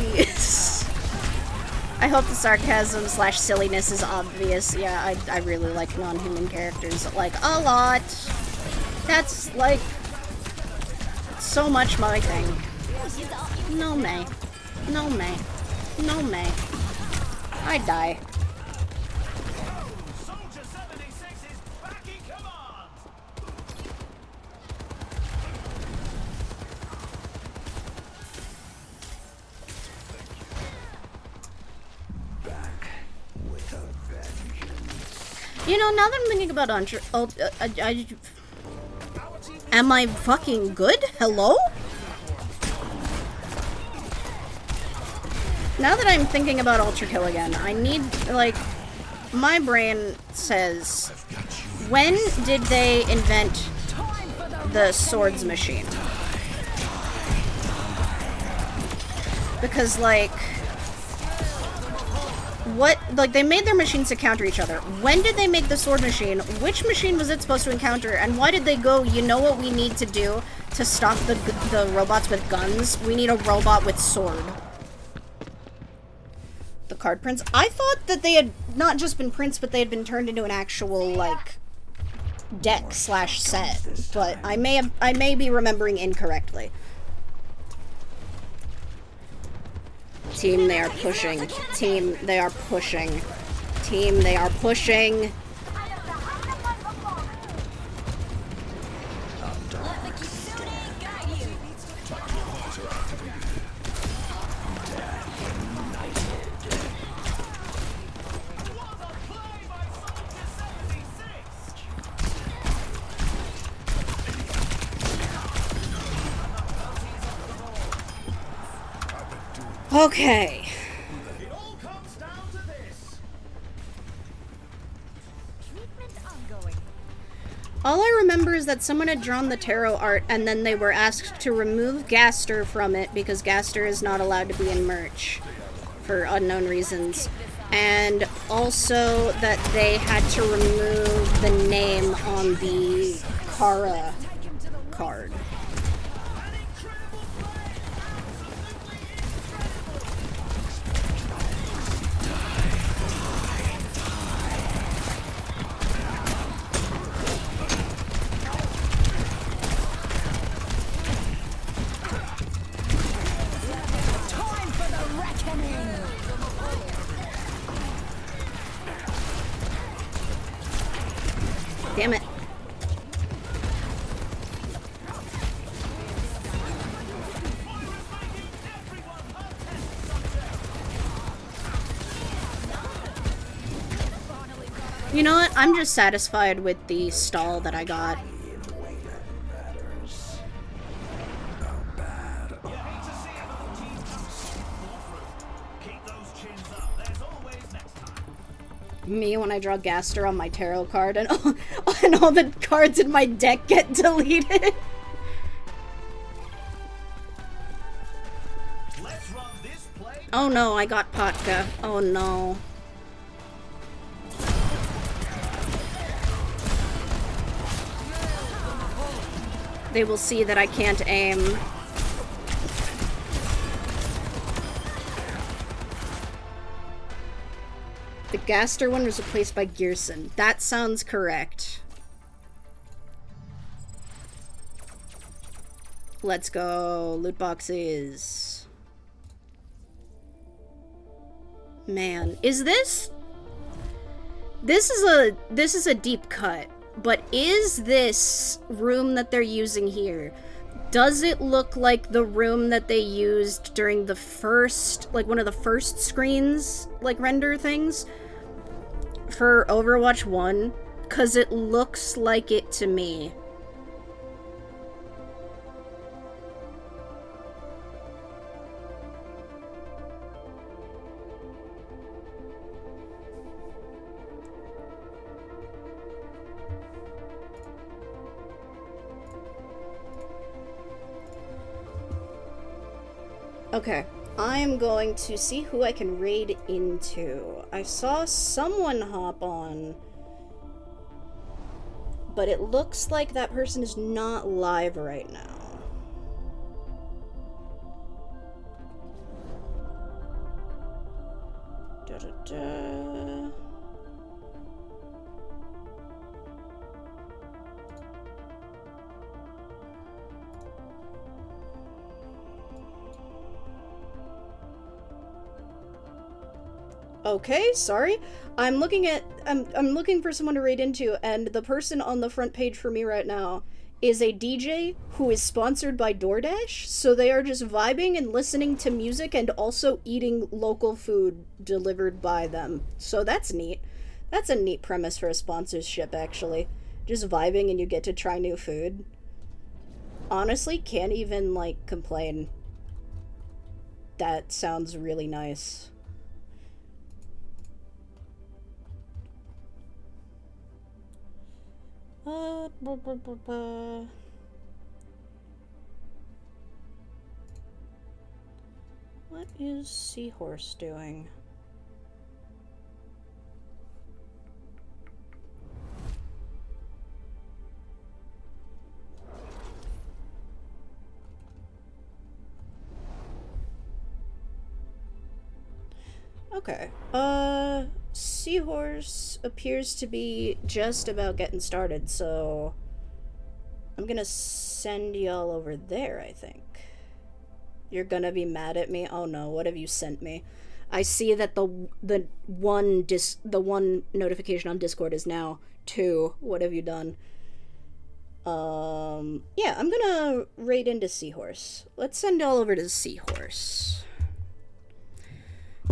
A: I hope the sarcasm / silliness is obvious. Yeah, I really like non-human characters, like, a lot. That's, like, so much my thing. No, May. No, May. No, May. I die.
B: Soldier 76 is back in command.
E: Back with a vengeance.
A: You know, now that I'm thinking about am I fucking good? Hello? Now that I'm thinking about Ultra Kill again, I need, like, my brain says, when did they invent the swords machine? Because, like, they made their machines to counter each other. When did they make the sword machine? Which machine was it supposed to encounter? And why did they go, you know what we need to do to stop the robots with guns? We need a robot with sword. The card prints. I thought that they had not just been prints, but they had been turned into an actual, like, deck / set. But I may be remembering incorrectly. Team, they are pushing. Team, they are pushing. Team, they are pushing. Okay.
B: It all comes down to this.
C: Treatment ongoing.
A: All I remember is that someone had drawn the tarot art and then they were asked to remove Gaster from it because Gaster is not allowed to be in merch for unknown reasons. And also that they had to remove the name on the Kara card. Damn it. You know what? I'm just satisfied with the stall that I got. Me when I draw Gaster on my tarot card and all the cards in my deck get deleted. Oh no, I got Potka. Oh no. They will see that I can't aim. The Gaster one was replaced by Gearson. That sounds correct. Let's go. Loot boxes. Man, is this... This is a deep cut. But is this room that they're using here, does it look like the room that they used during the first, like one of the first screens, like render things for Overwatch 1? 'Cause it looks like it to me. Okay, I'm going to see who I can raid into. I saw someone hop on, but it looks like that person is not live right now. Da-da-da. Okay, sorry. I'm looking for someone to raid into, and the person on the front page for me right now is a DJ who is sponsored by DoorDash, so they are just vibing and listening to music and also eating local food delivered by them. So that's neat. That's a neat premise for a sponsorship, actually. Just vibing and you get to try new food. Honestly, can't even, like, complain. That sounds really nice. What is Seahorse doing? Okay. Seahorse appears to be just about getting started, so I'm gonna send y'all over there, I think. You're gonna be mad at me? Oh no, what have you sent me? I see that the one notification on Discord is now 2. What have you done? Yeah, I'm gonna raid into Seahorse. Let's send y'all over to Seahorse.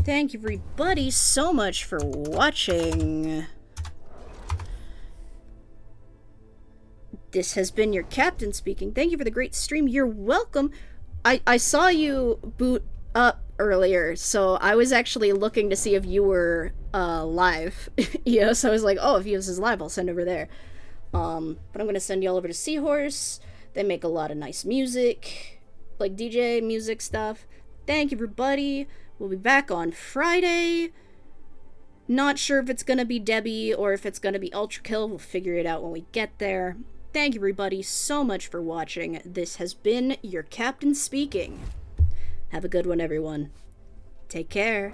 A: Thank you everybody so much for watching. This has been your captain speaking. Thank you for the great stream. You're welcome. I saw you boot up earlier, so I was actually looking to see if you were live. You know, so I was like, oh, if he was live, I'll send over there. But I'm gonna send y'all over to Seahorse. They make a lot of nice music, like DJ music stuff. Thank you, everybody. We'll be back on Friday. Not sure if it's gonna be Debbie or if it's gonna be Ultra Kill. We'll figure it out when we get there. Thank you, everybody, so much for watching. This has been your captain speaking. Have a good one, everyone. Take care.